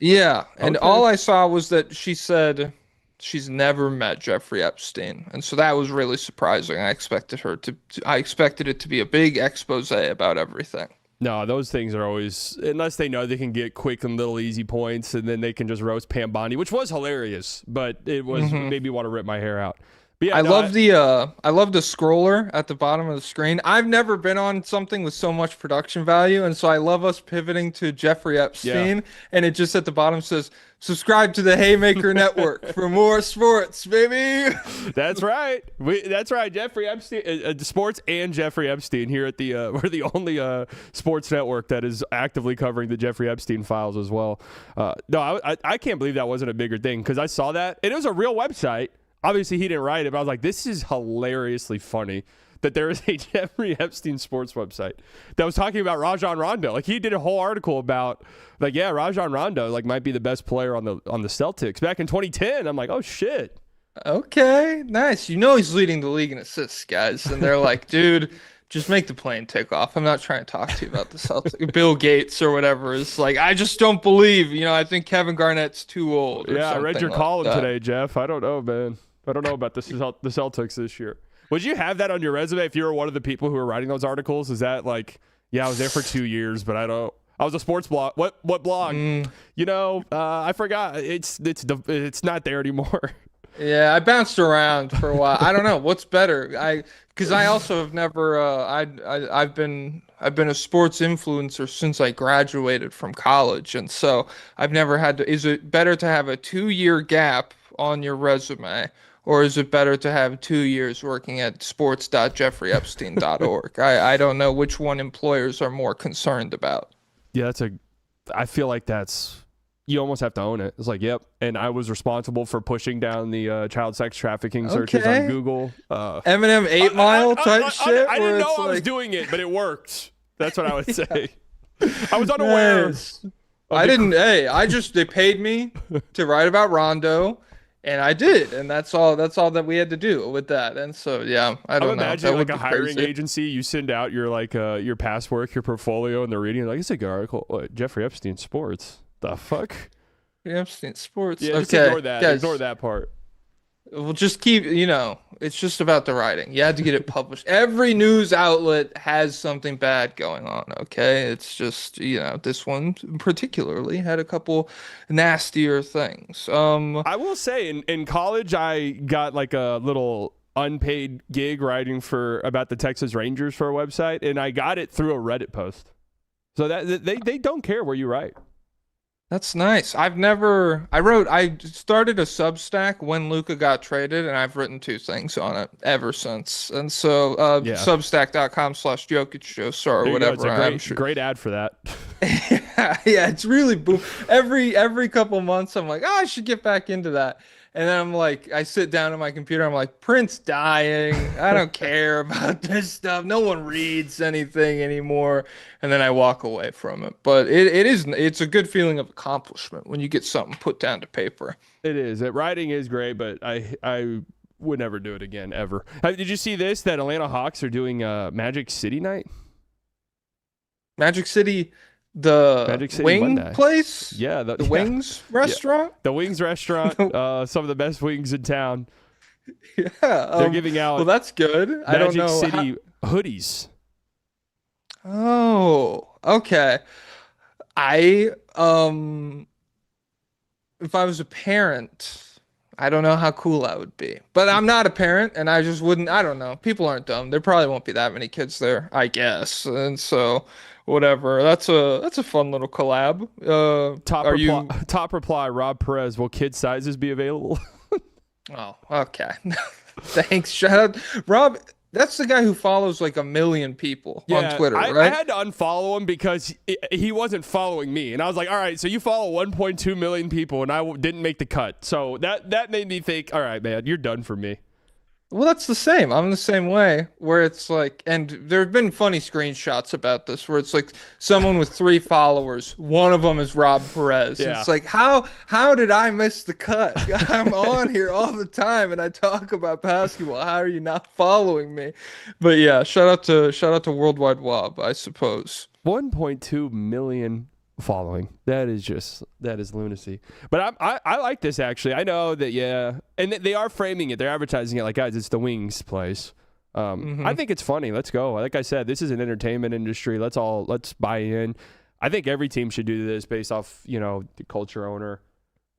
Yeah, and all I saw was that she said she's never met Jeffrey Epstein, and so that was really surprising. I expected it to be a big expose about everything. No, those things are always, unless they know they can get quick and little easy points, and then they can just roast Pam Bondi, which was hilarious, but it was made me want to rip my hair out. But yeah, I love the scroller at the bottom of the screen. I've never been on something with so much production value, and so I love us pivoting to Jeffrey yeah. Epstein, and it just at the bottom says, "Subscribe to the Haymaker Network for more sports, baby." That's right. That's right. Jeffrey Epstein, sports, and Jeffrey Epstein here at the we're the only sports network that is actively covering the Jeffrey Epstein files as well. No, I can't believe that wasn't a bigger thing because I saw that and it was a real website. Obviously, he didn't write it, but I was like, this is hilariously funny that there is a Jeffrey Epstein sports website that was talking about Rajon Rondo. Like, he did a whole article about, like, yeah, Rajon Rondo, like, might be the best player on the Celtics. Back in 2010, I'm like, oh, shit. Okay, nice. You know he's leading the league in assists, guys, and they're like, "Dude, just make the plane take off. I'm not trying to talk to you about the Celtics." Bill Gates or whatever is like, "I just don't believe. I think Kevin Garnett's too old." Or Yeah, I read your like column that. today, Jeff. I don't know, man. I don't know about the Celtics this year. Would you have that on your resume if you were one of the people who were writing those articles? Is that like, yeah, I was there for 2 years, but I was a sports blog. What blog? I forgot. It's not there anymore. Yeah, I bounced around for a while. I don't know what's better. Because I also have never. I've been a sports influencer since I graduated from college, and so I've never had to. Is it better to have a 2-year gap on your resume, or is it better to have 2 years working at sports.jeffreyepstein.org? I don't know which one employers are more concerned about. Yeah, I feel like you almost have to own it. It's like, yep. And I was responsible for pushing down the child sex trafficking searches on Google. Eminem 8 Mile type shit. I didn't know I was doing it, but it worked. That's what I would say. I was unaware. Nice. They paid me to write about Rondo, and I did, and that's all that we had to do with that. And so, yeah, I don't know. Imagine That like would a be hiring crazy. agency. You send out your your past work, your portfolio, and they're reading like, it's a good article. What, Jeffrey Epstein sports. The fuck? Epstein Sports. Yeah, just Okay, ignore that. guys, Ignore that part. we'll just keep. It's just about the writing. You had to get it published. Every news outlet has something bad going on. Okay, it's just this one particularly had a couple nastier things. I will say, in college, I got like a little unpaid gig writing about the Texas Rangers for a website, and I got it through a Reddit post. So that they don't care where you write. That's nice. I started a Substack when Luca got traded, and I've written 2 things on it ever since. And so, Substack.com/Jokic Joestar or whatever. It's a great ad for that. Yeah, it's really boom. Every couple months, I'm like, I should get back into that. And then I'm like, I sit down at my computer. I'm like, print's dying. I don't care about this stuff. No one reads anything anymore. And then I walk away from it. But it's a good feeling of accomplishment when you get something put down to paper. It is. Writing is great, but I would never do it again, ever. Did you see this? That Atlanta Hawks are doing Magic City night? Magic City, the Magic City wing Monday. place? Yeah. The Wings restaurant? The Wings restaurant. Some of the best wings in town. Yeah. They're giving out Well, that's good. I don't Magic know. City hoodies. Oh, okay. I if I was a parent, I don't know how cool I would be. But I'm not a parent, and I just wouldn't. I don't know. People aren't dumb. There probably won't be that many kids there, I guess. And so, whatever. That's a fun little collab. Top reply, Rob Perez. Will kid sizes be available? Oh, okay. Thanks. Shout out, Rob. That's the guy who follows like 1 million people on Twitter, right? I had to unfollow him because he wasn't following me. And I was like, all right, so you follow 1.2 million people and I didn't make the cut. So that made me think, all right, man, you're done for me. Well, that's the same. I'm the same way, where it's like, and there have been funny screenshots about this, where it's like someone with 3 followers, one of them is Rob Perez. Yeah. It's like, how did I miss the cut? I'm on here all the time, and I talk about basketball. How are you not following me? But yeah, shout out to Worldwide Wob, I suppose. 1.2 million following. That is lunacy. But I like this, actually. I know that, yeah, and they are framing it, they're advertising it like, guys, it's the Wings place. I think it's funny. Let's go. Like I said, this is an entertainment industry. Let's buy in. I think every team should do this based off the culture owner.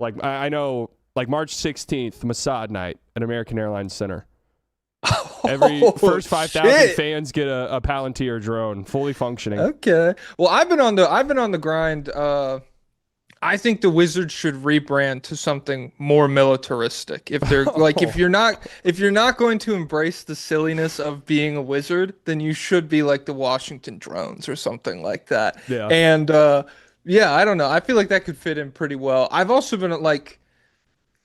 Like I know, like March 16th, Mossad night at American Airlines Center. Every first 5,000 shit. fans get a Palantir drone fully functioning. Okay. Well, I've been on the grind. I think the Wizards should rebrand to something more militaristic. If they're like, if you're not going to embrace the silliness of being a wizard, then you should be like the Washington Drones or something like that. Yeah. And yeah, I don't know. I feel like that could fit in pretty well. I've also been like,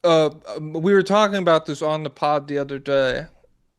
we were talking about this on the pod the other day.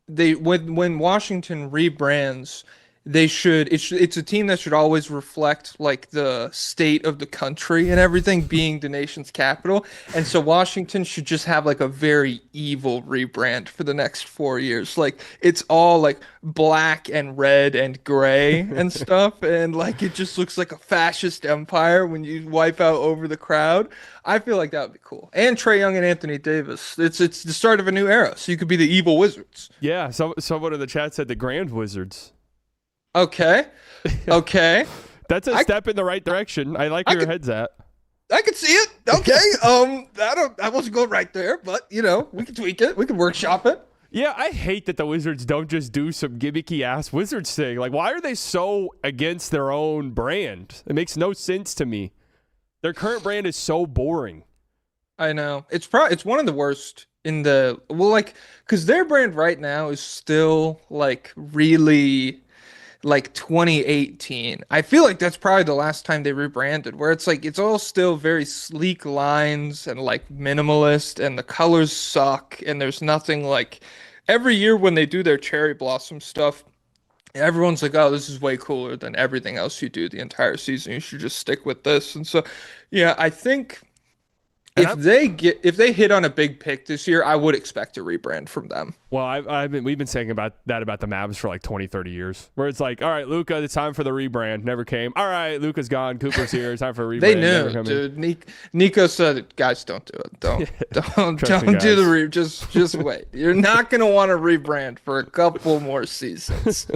When Washington rebrands, it's a team that should always reflect like the state of the country and everything being the nation's capital. And so Washington should just have like a very evil rebrand for the next 4 years. Like it's all like black and red and gray and stuff. And like it just looks like a fascist empire when you wipe out over the crowd. I feel like that would be cool. And Trae Young and Anthony Davis. It's the start of a new era. So you could be the evil Wizards. Yeah. Someone in the chat said the Grand Wizards. Okay. That's a step in the right direction. I like where your head's at. I could see it. Okay. I wasn't going right there, but we can tweak it. We can workshop it. Yeah, I hate that the Wizards don't just do some gimmicky ass Wizards thing. Like, why are they so against their own brand? It makes no sense to me. Their current brand is so boring. I know. It's one of the worst in because their brand right now is still like really like 2018. I feel like that's probably the last time they rebranded, where it's like it's all still very sleek lines and like minimalist, and the colors suck, and there's nothing like every year when they do their cherry blossom stuff, everyone's like, oh, this is way cooler than everything else you do the entire season. You should just stick with this. And so, yeah, I think if they hit on a big pick this year, I would expect a rebrand from them. Well, we've been saying about the Mavs for like 20, 30 years, where it's like, all right, Luka, it's time for the rebrand. Never came. All right, Luka's gone. Cooper's here. It's time for a rebrand. They knew, dude. Nico said, guys, don't do it. Don't do the just wait. You're not gonna want to rebrand for a couple more seasons.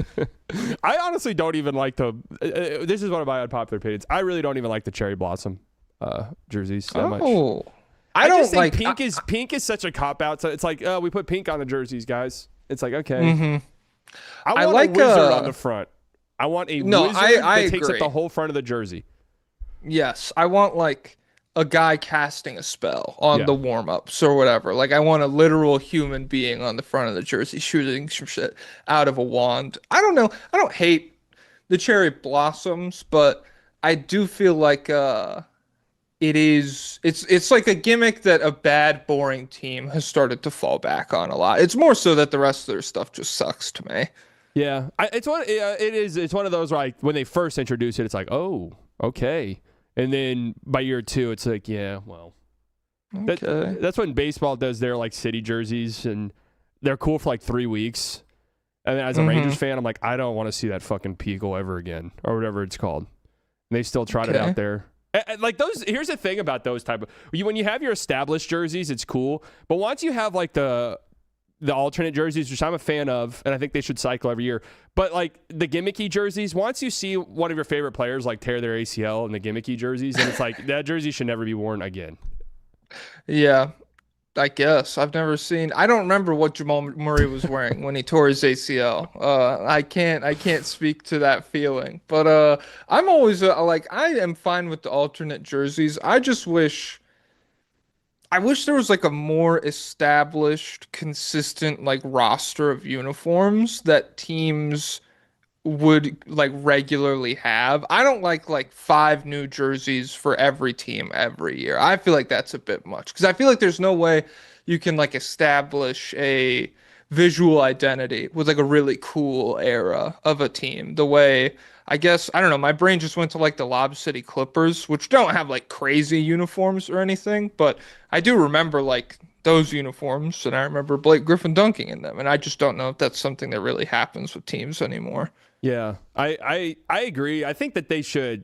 I honestly don't even like this is one of my unpopular opinions. I really don't even like the cherry blossom jerseys that much. I don't just think like pink is such a cop out. So it's like, we put pink on the jerseys, guys. It's like, okay. Mm-hmm. I want a wizard on the front. I want a wizard that takes up the whole front of the jersey. Yes, I want like a guy casting a spell on the warm-ups or whatever. Like I want a literal human being on the front of the jersey shooting some shit out of a wand. I don't know. I don't hate the cherry blossoms, but I do feel like it's like a gimmick that a bad, boring team has started to fall back on a lot. It's more so that the rest of their stuff just sucks to me. Yeah, it's one of those like when they first introduce it, it's like, oh, okay, and then by year 2, it's like, yeah, well, okay. That's when baseball does their like city jerseys, and they're cool for like 3 weeks, and then as a Rangers fan, I'm like, I don't want to see that fucking Peagle ever again, or whatever it's called. And they still trot it out there. Like those, here's the thing about those type of when you have your established jerseys, it's cool. But once you have like the alternate jerseys, which I'm a fan of, and I think they should cycle every year. But like the gimmicky jerseys, once you see one of your favorite players like tear their ACL in the gimmicky jerseys, and it's like that jersey should never be worn again. Yeah, I guess I don't remember what Jamal Murray was wearing when he tore his ACL. I can't speak to that feeling, but I'm always like, I am fine with the alternate jerseys. I wish there was like a more established, consistent like roster of uniforms that teams would like regularly have. I don't like 5 new jerseys for every team every year. I feel like that's a bit much because I feel like there's no way you can like establish a visual identity with like a really cool era of a team. The way, I guess, I don't know, my brain just went to like the Lob City Clippers, which don't have like crazy uniforms or anything, but I do remember like those uniforms, and I remember Blake Griffin dunking in them, and I just don't know if that's something that really happens with teams anymore. Yeah, I agree. I think that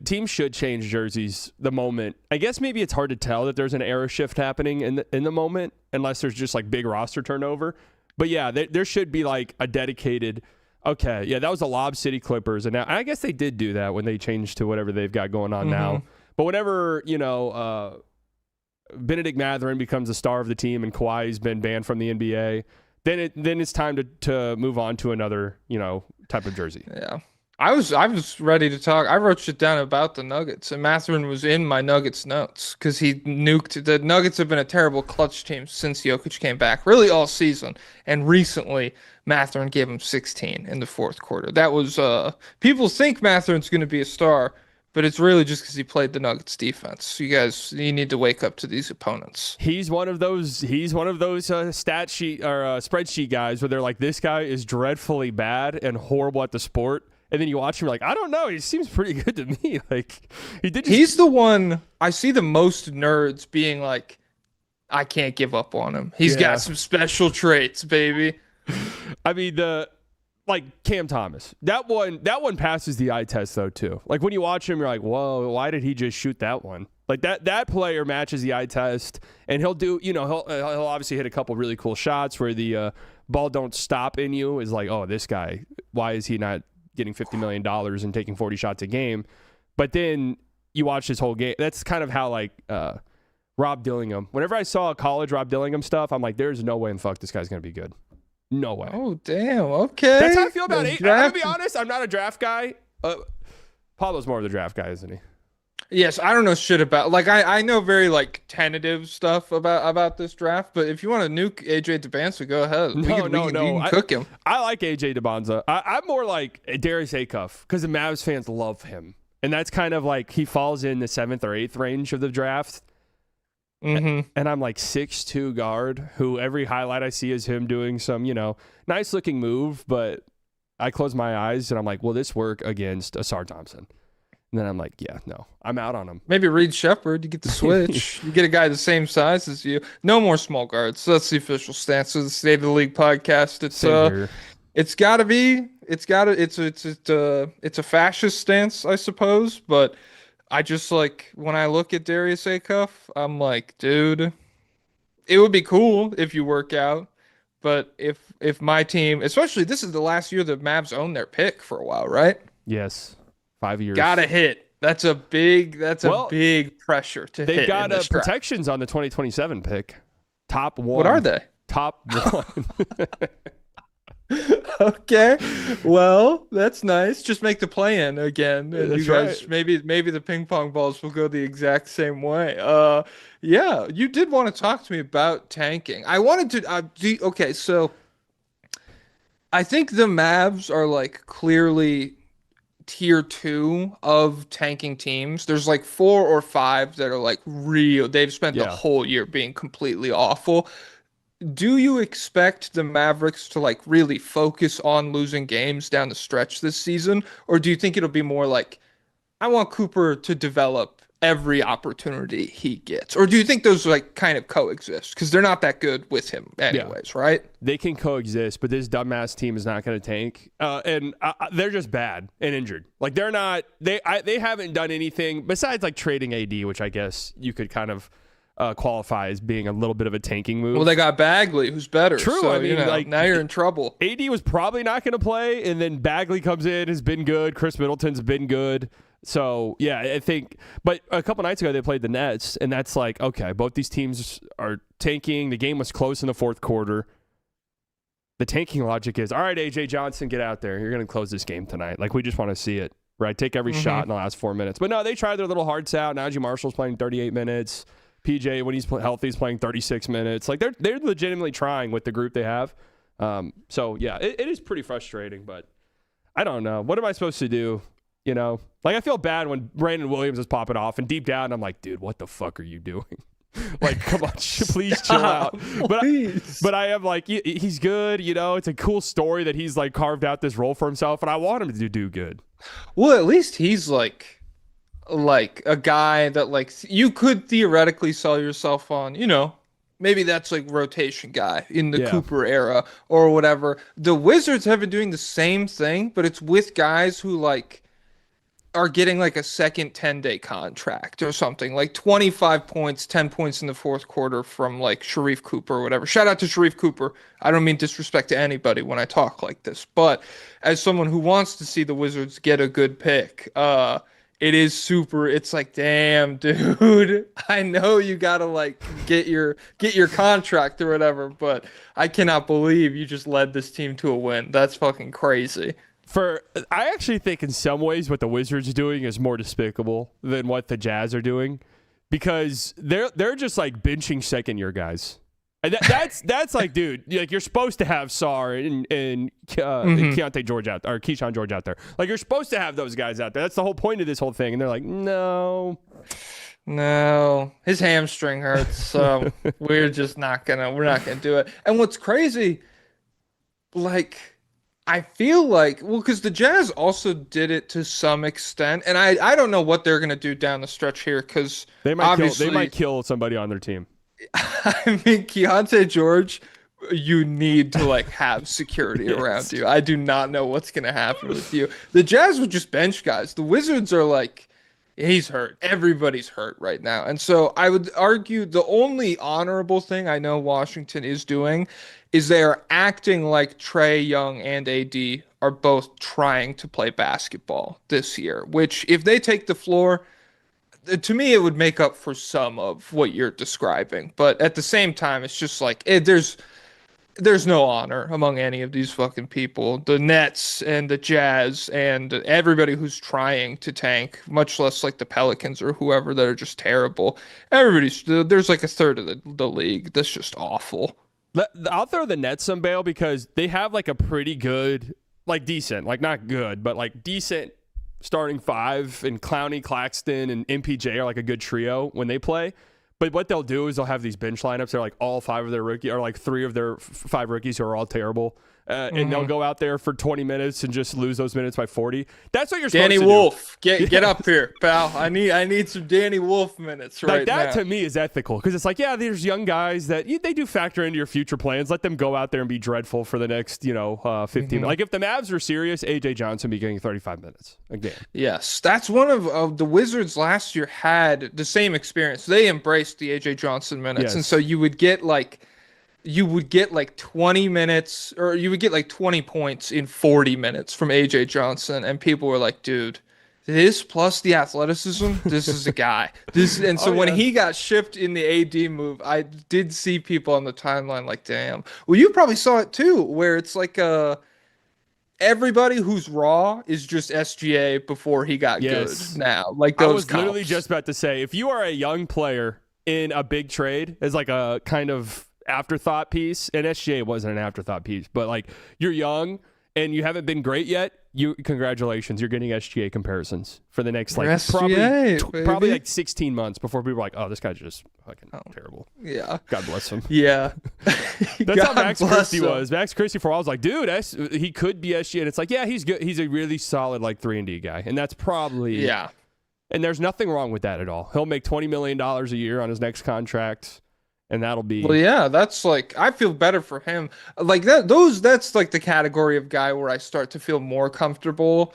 teams should change jerseys the moment. I guess maybe it's hard to tell that there's an era shift happening in the moment, unless there's just like big roster turnover. But yeah, there should be like a dedicated, okay, yeah, that was the Lob City Clippers, and now I guess they did do that when they changed to whatever they've got going on now. But whenever, Benedict Mathurin becomes the star of the team and Kawhi's been banned from the NBA, then it's time to move on to another, type of jersey. Yeah. I was ready to talk. I wrote shit down about the Nuggets, and Mathurin was in my Nuggets notes because he nuked. The Nuggets have been a terrible clutch team since Jokic came back, really all season. And recently, Mathurin gave him 16 in the fourth quarter. That was people think Mathurin's going to be a star, but it's really just because he played the Nuggets defense. You need to wake up to these opponents. He's one of those stat sheet or spreadsheet guys where they're like, this guy is dreadfully bad and horrible at the sport. And then you watch him, you're like, I don't know. He seems pretty good to me. Like, he's the one I see the most nerds being like, I can't give up on him. He's got some special traits, baby. I mean, Cam Thomas. That one passes the eye test though too. Like when you watch him, you're like, whoa, why did he just shoot that one? Like that player matches the eye test, and he'll do. He'll obviously hit a couple really cool shots where the ball don't stop in you. Is like, oh, this guy, why is he not getting $50 million and taking 40 shots a game? But then you watch this whole game. That's kind of how Rob Dillingham. Whenever I saw college Rob Dillingham stuff, I'm like, there's no way in fuck this guy's gonna be good. No way. Oh damn. Okay. That's how I feel about it. I'm gonna be honest. I'm not a draft guy. Pablo's more of the draft guy, isn't he? Yes, I don't know shit about I know very tentative stuff about this draft, but if you want to nuke AJ Debonza, go ahead. We can cook him. I like AJ Debonza. I'm more like Darius Acuff because the Mavs fans love him, and that's kind of like he falls in the 7th or 8th range of the draft. Mm-hmm. And I'm like 6'2" guard who every highlight I see is him doing some nice looking move, but I close my eyes and I'm like, will this work against Asar Thompson? And then I'm like, yeah, no, I'm out on him. Maybe Reed Shepherd, you get the switch. You get a guy the same size as you. No more small guards. So that's the official stance of the State of the League podcast. It's a fascist stance, I suppose. But I just when I look at Darius Acuff, I'm like, dude, it would be cool if you work out. But if my team, especially this is the last year the Mavs own their pick for a while, right? Yes. 5 years. Gotta hit. That's a big pressure to hit. They've got protections on the 2027 pick. Top one. What are they? Top one. Okay. Well, that's nice. Just make the play in again. And that's you guys right. maybe the ping pong balls will go the exact same way. Yeah, you did want to talk to me about tanking. I wanted to okay, so I think the Mavs are clearly tier 2 of tanking teams. There's 4 or 5 that are real. They've spent the whole year being completely awful. Do you expect the Mavericks to really focus on losing games down the stretch this season? Or do you think it'll be more I want Cooper to develop every opportunity he gets? Or do you think those kind of coexist? Because they're not that good with him anyways, right? They can coexist, but this dumbass team is not going to tank. And they're just bad and injured. They're not, they haven't done anything besides trading AD, which I guess you could kind of qualify as being a little bit of a tanking move. Well, they got Bagley, who's better. True. So, I mean, now you're in trouble. AD was probably not going to play, and then Bagley comes in, has been good. Chris Middleton's been good. So, yeah, I think – but a couple nights ago they played the Nets, and that's okay, both these teams are tanking. The game was close in the fourth quarter. The tanking logic is, all right, A.J. Johnson, get out there. You're going to close this game tonight. We just want to see it, right? Take every shot in the last 4 minutes. But, no, they tried their little hearts out. Najee Marshall's playing 38 minutes. PJ, when he's healthy, is playing 36 minutes. They're legitimately trying with the group they have. So, yeah, it is pretty frustrating, but I don't know. What am I supposed to do? I feel bad when Brandon Williams is popping off, and deep down, I'm like, dude, what the fuck are you doing? Come on, please chill out. But I am he's good. It's a cool story that he's carved out this role for himself, and I want him to do good. Well, at least he's a guy that you could theoretically sell yourself on, maybe that's rotation guy in the Cooper era or whatever. The Wizards have been doing the same thing, but it's with guys who are getting a second 10-day contract or something, 25 points, 10 points in the fourth quarter from Sharif Cooper or whatever. Shout out to Sharif Cooper. I don't mean disrespect to anybody when I talk like this, but as someone who wants to see the Wizards get a good pick, it is super. It's like, damn, dude. I know you gotta like get your contract or whatever, but I cannot believe you just led this team to a win. That's fucking crazy. I actually think in some ways what the Wizards are doing is more despicable than what the Jazz are doing, because they're just like benching second year guys. And that's like, dude, like you're supposed to have Sarr and Keontae George out there, or Keyshawn George out there. Like you're supposed to have those guys out there. That's the whole point of this whole thing. And they're like, no, his hamstring hurts, so we're not gonna do it. And what's crazy, like, I feel like, well, because the Jazz also did it to some extent, and I don't know what they're gonna do down the stretch here, because they might kill somebody on their team. I mean, Keontae George, you need to like have security around you. I do not know what's gonna happen with you. The Jazz would just bench guys. The Wizards are like, he's hurt. Everybody's hurt right now. And so I would argue the only honorable thing I know Washington is doing is they are acting like Trae Young and AD are both trying to play basketball this year, which if they take the floor, to me, it would make up for some of what you're describing. But at the same time, it's just like there's no honor among any of these fucking people. The Nets and the Jazz and everybody who's trying to tank, much less like the Pelicans or whoever that are just terrible. There's like a third of the league that's just awful. I'll throw the Nets some bail because they have like a pretty good, like decent, like not good, but like decent starting five, and Clowney, Claxton, and MPJ are like a good trio when they play. But what they'll do is they'll have these bench lineups. They're like all five of their rookies, or like three of their five rookies who are all terrible. And they'll go out there for 20 minutes and just lose those minutes by 40. That's what you're supposed to do. Danny Wolf, get up here, pal. I need some Danny Wolf minutes right now. Like that to me is ethical, because it's like, yeah, there's young guys that they do factor into your future plans. Let them go out there and be dreadful for the next 15. Like if the Mavs are serious, AJ Johnson be getting 35 minutes a game. Yes, that's one of the Wizards last year had the same experience. They embraced the AJ Johnson minutes, and so you would get like 20 minutes, or you would get like 20 points in 40 minutes from AJ Johnson, and people were like, dude, this plus the athleticism, this is a guy. When he got shipped in the AD move, I did see people on the timeline like, damn. Well, you probably saw it too, where it's like everybody who's raw is just SGA before he got good now. Like those I was literally just about to say, if you are a young player in a big trade as like a kind of afterthought piece, and SGA wasn't an afterthought piece, but like you're young and you haven't been great yet, congratulations, you're getting SGA comparisons for the next like probably like 16 months before people are like, oh, this guy's just fucking terrible. Yeah, God bless him. Yeah. That's how Max Christie was. Max Christie, for a while, I was like, dude, he could be SGA, and it's like, yeah, he's good. He's a really solid like 3-and-D guy, and that's probably and there's nothing wrong with that at all. He'll make $20 million a year on his next contract. And that'll be that's like, I feel better for him. Like that's like the category of guy where I start to feel more comfortable,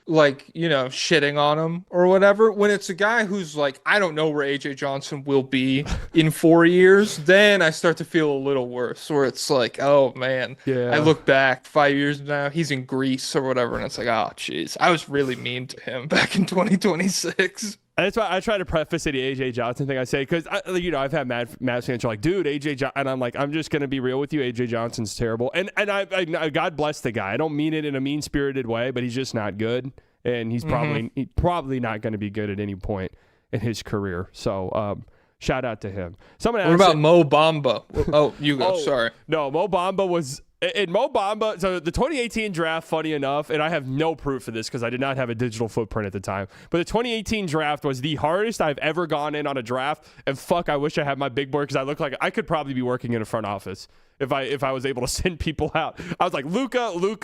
like, shitting on him or whatever. When it's a guy who's like, I don't know where AJ Johnson will be in 4 years, then I start to feel a little worse, where it's like, oh man, I look back 5 years now, he's in Greece or whatever, and it's like, oh jeez, I was really mean to him back in 2026. And that's why I try to preface the AJ Johnson thing I say, because I've had Mavs fans are like, dude, AJ Johnson, and I'm like, I'm just gonna be real with you, AJ Johnson's terrible, and I God bless the guy. I don't mean it in a mean spirited way, but he's just not good, and he's probably not going to be good at any point in his career. So shout out to him. What about Mo Bamba? Oh, you go. Sorry. No, Mo Bamba was. And Mo Bamba, so the 2018 draft, funny enough, and I have no proof of this because I did not have a digital footprint at the time, but the 2018 draft was the hardest I've ever gone in on a draft, and fuck, I wish I had my big board, because I look like I could probably be working in a front office if I was able to send people out. I was like, Luka, Mo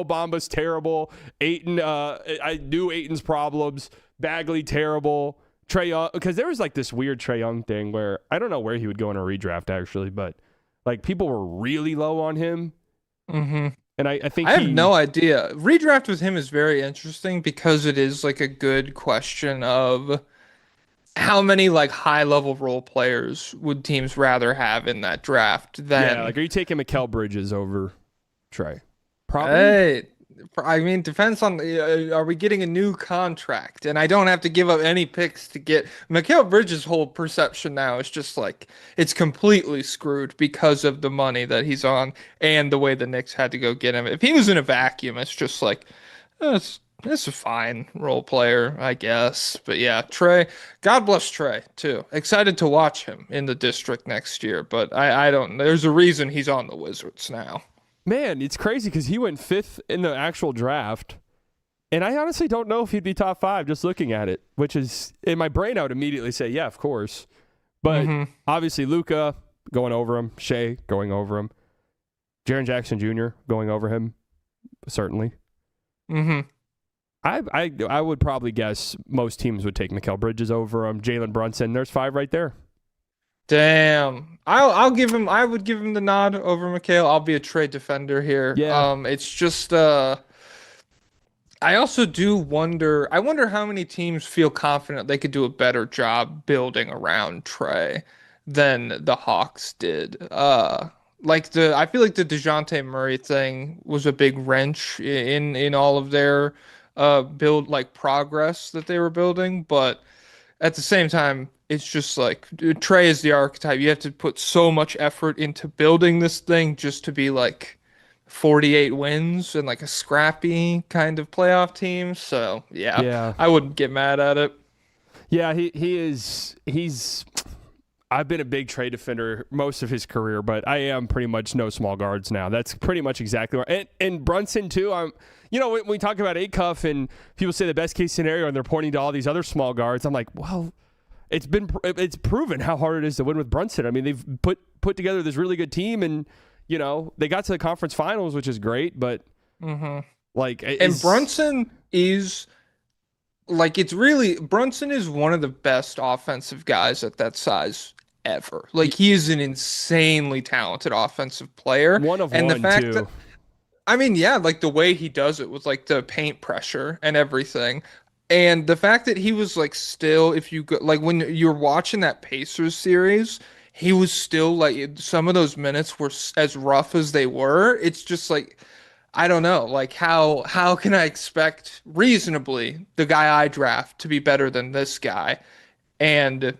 Bamba's terrible. Ayton, I knew Ayton's problems. Bagley, terrible. Trae Young, because there was like this weird Trae Young thing where I don't know where he would go in a redraft actually, but like people were really low on him. Mm-hmm. And I think I have no idea. Redraft with him is very interesting because it is like a good question of how many like high level role players would teams rather have in that draft than like, are you taking Mikal Bridges over Trae? Probably. Hey, I mean, depends on are we getting a new contract? And I don't have to give up any picks to get Mikal Bridges' whole perception now is just like it's completely screwed because of the money that he's on and the way the Knicks had to go get him. If he was in a vacuum, it's just like it's a fine role player, I guess. But yeah, Trey, God bless Trey too. Excited to watch him in the district next year, but I don't. There's a reason he's on the Wizards now. Man, it's crazy because he went 5th in the actual draft. And I honestly don't know if he'd be top 5 just looking at it, which is in my brain, I would immediately say, yeah, of course. But obviously, Luka going over him, Shea going over him, Jaren Jackson Jr. going over him, certainly. I would probably guess most teams would take Mikal Bridges over him, Jalen Brunson. There's 5 right there. Damn. I'll give him I would give him the nod over Mikal. I'll be a trade defender here. Yeah. It's just I also do wonder I wonder how many teams feel confident they could do a better job building around Trey than the Hawks did. I feel like the DeJounte Murray thing was a big wrench in all of their build like progress that they were building, but at the same time, it's just like Trey is the archetype. You have to put so much effort into building this thing just to be like 48 wins and like a scrappy kind of playoff team. So yeah. I wouldn't get mad at it. Yeah, he's I've been a big trade defender most of his career, but I am pretty much no small guards now. That's pretty much exactly right. And Brunson too. When we talk about Acuff and people say the best case scenario and they're pointing to all these other small guards, I'm like, well, it's proven how hard it is to win with Brunson. I mean, they've put together this really good team, and they got to the conference finals, which is great. But Brunson is Brunson is one of the best offensive guys at that size ever. Like he is an insanely talented offensive player. The fact that I mean, yeah, like the way he does it with like the paint pressure and everything. And the fact that he was like still, if you go, like when you're watching that Pacers series, he was still like some of those minutes were as rough as they were. It's just like, I don't know, like how can I expect reasonably the guy I draft to be better than this guy? And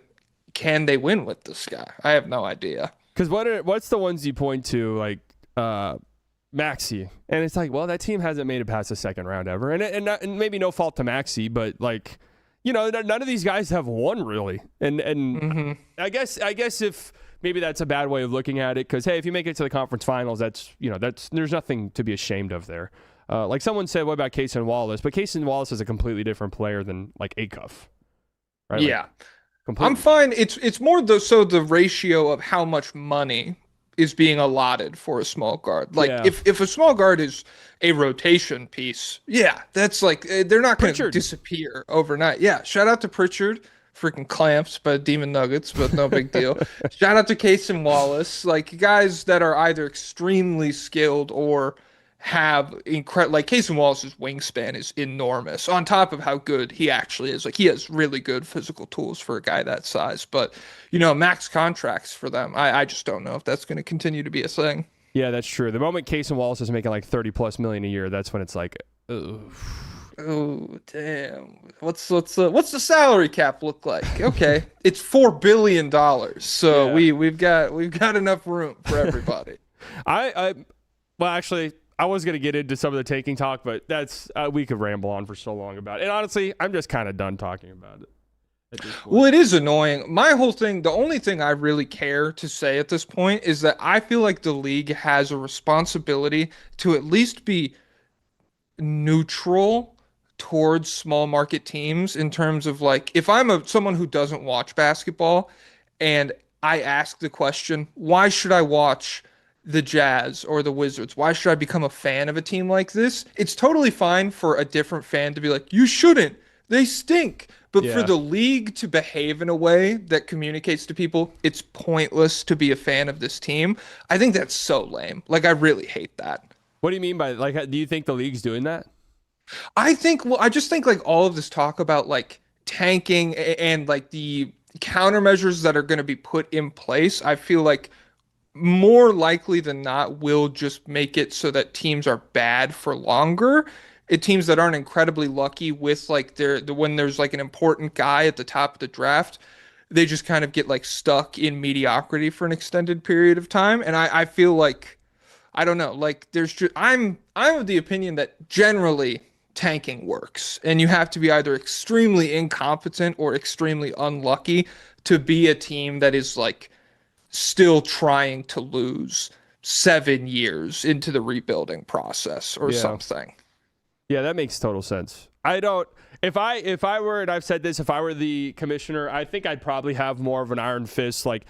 can they win with this guy? I have no idea. Because what's the ones you point to, like Maxey, and it's like, well, that team hasn't made it past the second round ever, and maybe no fault to Maxey, but like, none of these guys have won really, and I guess if maybe that's a bad way of looking at it, because hey, if you make it to the conference finals, that's there's nothing to be ashamed of there. Like someone said, what about Cason Wallace? But Cason Wallace is a completely different player than like Acuff, right? Yeah, I'm fine. It's more the ratio of how much money is being allotted for a small guard. Like if a small guard is a rotation piece, that's like they're not going to disappear overnight. Yeah, shout out to Pritchard, freaking clamps by Demon Nuggets, but no big deal. Shout out to Cason Wallace, like guys that are either extremely skilled or have incredible. Like Cason Wallace's wingspan is enormous. On top of how good he actually is, like he has really good physical tools for a guy that size. But max contracts for them, I just don't know if that's going to continue to be a thing. Yeah, that's true. The moment Cason Wallace is making like $30+ million a year, that's when it's like, ugh. Oh damn! What's the salary cap look like? Okay, it's $4 billion. So we've got enough room for everybody. Actually, I was going to get into some of the taking talk, but that's we could ramble on for so long about it. And honestly, I'm just kind of done talking about it at this point. Well, it is annoying. My whole thing, the only thing I really care to say at this point is that I feel like the league has a responsibility to at least be neutral towards small market teams in terms of like, if I'm someone who doesn't watch basketball and I ask the question, why should I watch the Jazz or the Wizards? Why should I become a fan of a team like this? It's totally fine for a different fan to be like, you shouldn't. They stink. But for the league to behave in a way that communicates to people it's pointless to be a fan of this team, I think that's so lame. Like, I really hate that. What do you mean by, like, do you think the league's doing that? I just think like all of this talk about like tanking and like the countermeasures that are going to be put in place, I feel like more likely than not will just make it so that teams are bad for longer. Teams that aren't incredibly lucky with like when there's like an important guy at the top of the draft, they just kind of get like stuck in mediocrity for an extended period of time. And I feel like I don't know, like I'm of the opinion that generally tanking works, and you have to be either extremely incompetent or extremely unlucky to be a team that is like still trying to lose 7 years into the rebuilding process or something. Yeah, that makes total sense. I don't. If I were, and I've said this, if I were the commissioner, I think I'd probably have more of an iron fist. Like,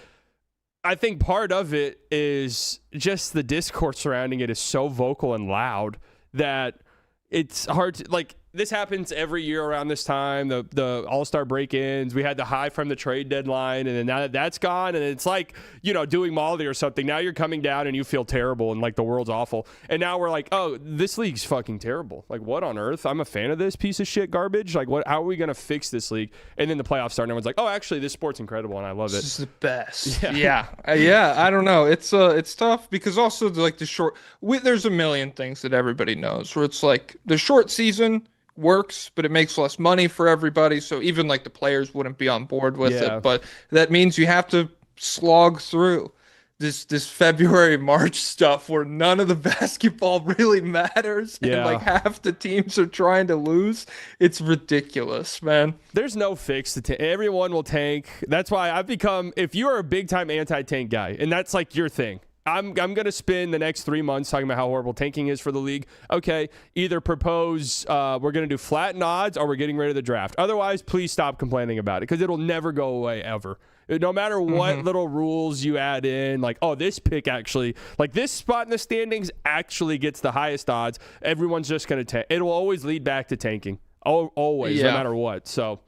I think part of it is just the discourse surrounding it is so vocal and loud that it's hard to, like, this happens every year around this time. The All-Star break-ins. We had the high from the trade deadline, and then now that's gone, and it's like, doing Molly or something. Now you're coming down and you feel terrible and like the world's awful. And now we're like, oh, this league's fucking terrible. Like, what on earth? I'm a fan of this piece of shit garbage. Like, what? How are we gonna fix this league? And then the playoffs start, and everyone's like, oh, actually, this sport's incredible, and I love it. This is the best. Yeah. I don't know. It's tough because also like there's a million things that everybody knows where it's like the short season works, but it makes less money for everybody. So even like the players wouldn't be on board with it. But that means you have to slog through this February, March stuff where none of the basketball really matters. And like half the teams are trying to lose. It's ridiculous, man. There's no fix to everyone will tank. That's why I've become, if you're a big time anti-tank guy, and that's like your thing, I'm going to spend the next 3 months talking about how horrible tanking is for the league. Okay, either propose we're going to do flatten odds or we're getting rid of the draft. Otherwise, please stop complaining about it because it'll never go away ever. No matter what little rules you add in, like, oh, this pick actually, like this spot in the standings actually gets the highest odds, everyone's just going to tank. It'll always lead back to tanking. Always, no matter what. So...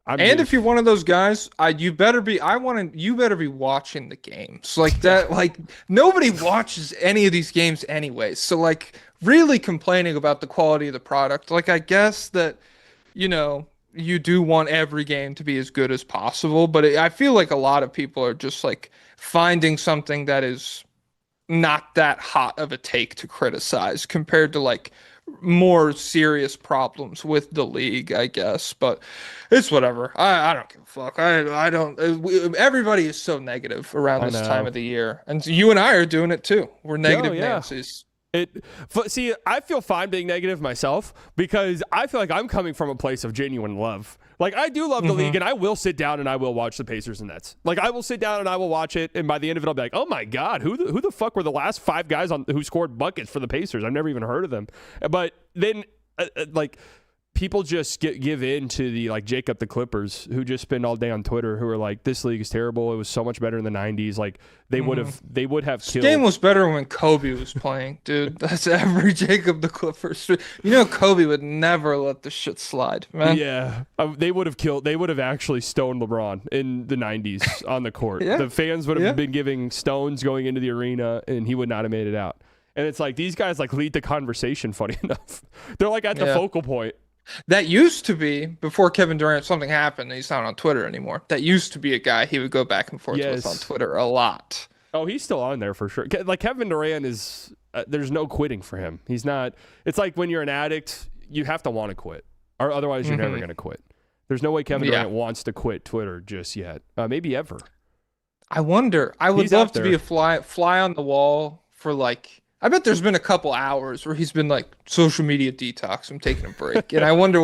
if you're one of those guys, you better be watching the games like that. Like nobody watches any of these games anyways. So like really complaining about the quality of the product. Like I guess that, you do want every game to be as good as possible, but I feel like a lot of people are just like finding something that is not that hot of a take to criticize compared to like more serious problems with the league, I guess, but it's whatever. I don't give a fuck. I don't. Everybody is so negative around this time of the year, and you and I are doing it too. We're negative Nancy's. See, I feel fine being negative myself because I feel like I'm coming from a place of genuine love. Like, I do love the league, and I will sit down and I will watch the Pacers and Nets. Like, I will sit down and I will watch it, and by the end of it, I'll be like, oh my God, who the fuck were the last 5 guys who scored buckets for the Pacers? I've never even heard of them. But then, like, people just give in to the, like, Jacob the Clippers, who just spend all day on Twitter, who are like, this league is terrible. It was so much better in the 90s. Like, they would have killed. This game was better when Kobe was playing, dude. That's every Jacob the Clippers. Kobe would never let this shit slide, man. Yeah. They would have actually stoned LeBron in the 90s on the court. The fans would have been giving stones going into the arena, and he would not have made it out. And it's like, these guys, like, lead the conversation, funny enough. They're, like, at the focal point. That used to be, before Kevin Durant, something happened, and he's not on Twitter anymore. That used to be a guy he would go back and forth with on Twitter a lot. Oh, he's still on there for sure. Like, Kevin Durant is, there's no quitting for him. He's not, it's like when you're an addict, you have to want to quit, or otherwise you're never going to quit. There's no way Kevin Durant wants to quit Twitter just yet. Maybe ever. I wonder. I would love to be a fly on the wall for like, I bet there's been a couple hours where he's been like, social media detox, I'm taking a break. And I wonder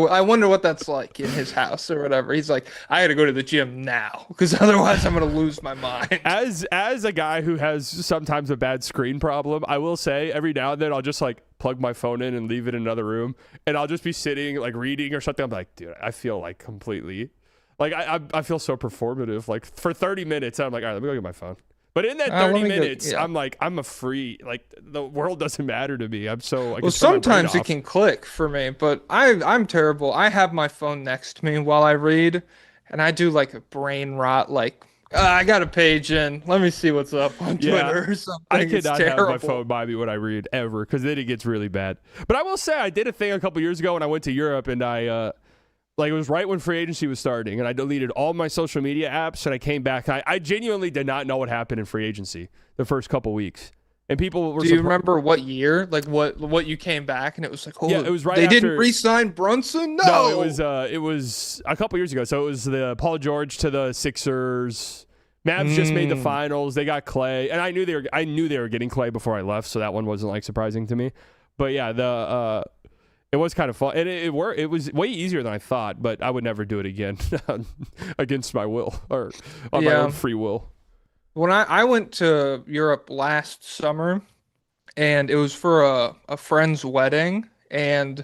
what that's like in his house or whatever. He's like, I got to go to the gym now because otherwise I'm going to lose my mind. As a guy who has sometimes a bad screen problem, I will say every now and then I'll just like plug my phone in and leave it in another room. And I'll just be sitting like reading or something. I'm like, dude, I feel like completely, like I feel so performative. Like for 30 minutes, I'm like, all right, let me go get my phone. But in that 30 minutes, I'm like, I'm a free, like the world doesn't matter to me. I'm so like, well, sometimes it can click for me, but I'm terrible. I have my phone next to me while I read, and I do like a brain rot, like I got a page in. Let me see what's up on Twitter or something. I cannot have my phone by me when I read ever, because then it gets really bad. But I will say I did a thing a couple years ago when I went to Europe, and I Like, it was right when free agency was starting, and I deleted all my social media apps, and I came back. I genuinely did not know what happened in free agency the first couple weeks. And people were. Do you remember what year? Like what you came back and it was like, yeah, it was right. They after, didn't re-sign Brunson. No, it was a couple years ago. So it was the Paul George to the Sixers. Mavs just made the finals. They got Clay, and I knew they were getting Clay before I left, so that one wasn't like surprising to me. But yeah, it was kind of fun, and it worked. It was way easier than I thought, but I would never do it again against my will or on my own free will. When I went to Europe last summer, and it was for a friend's wedding, and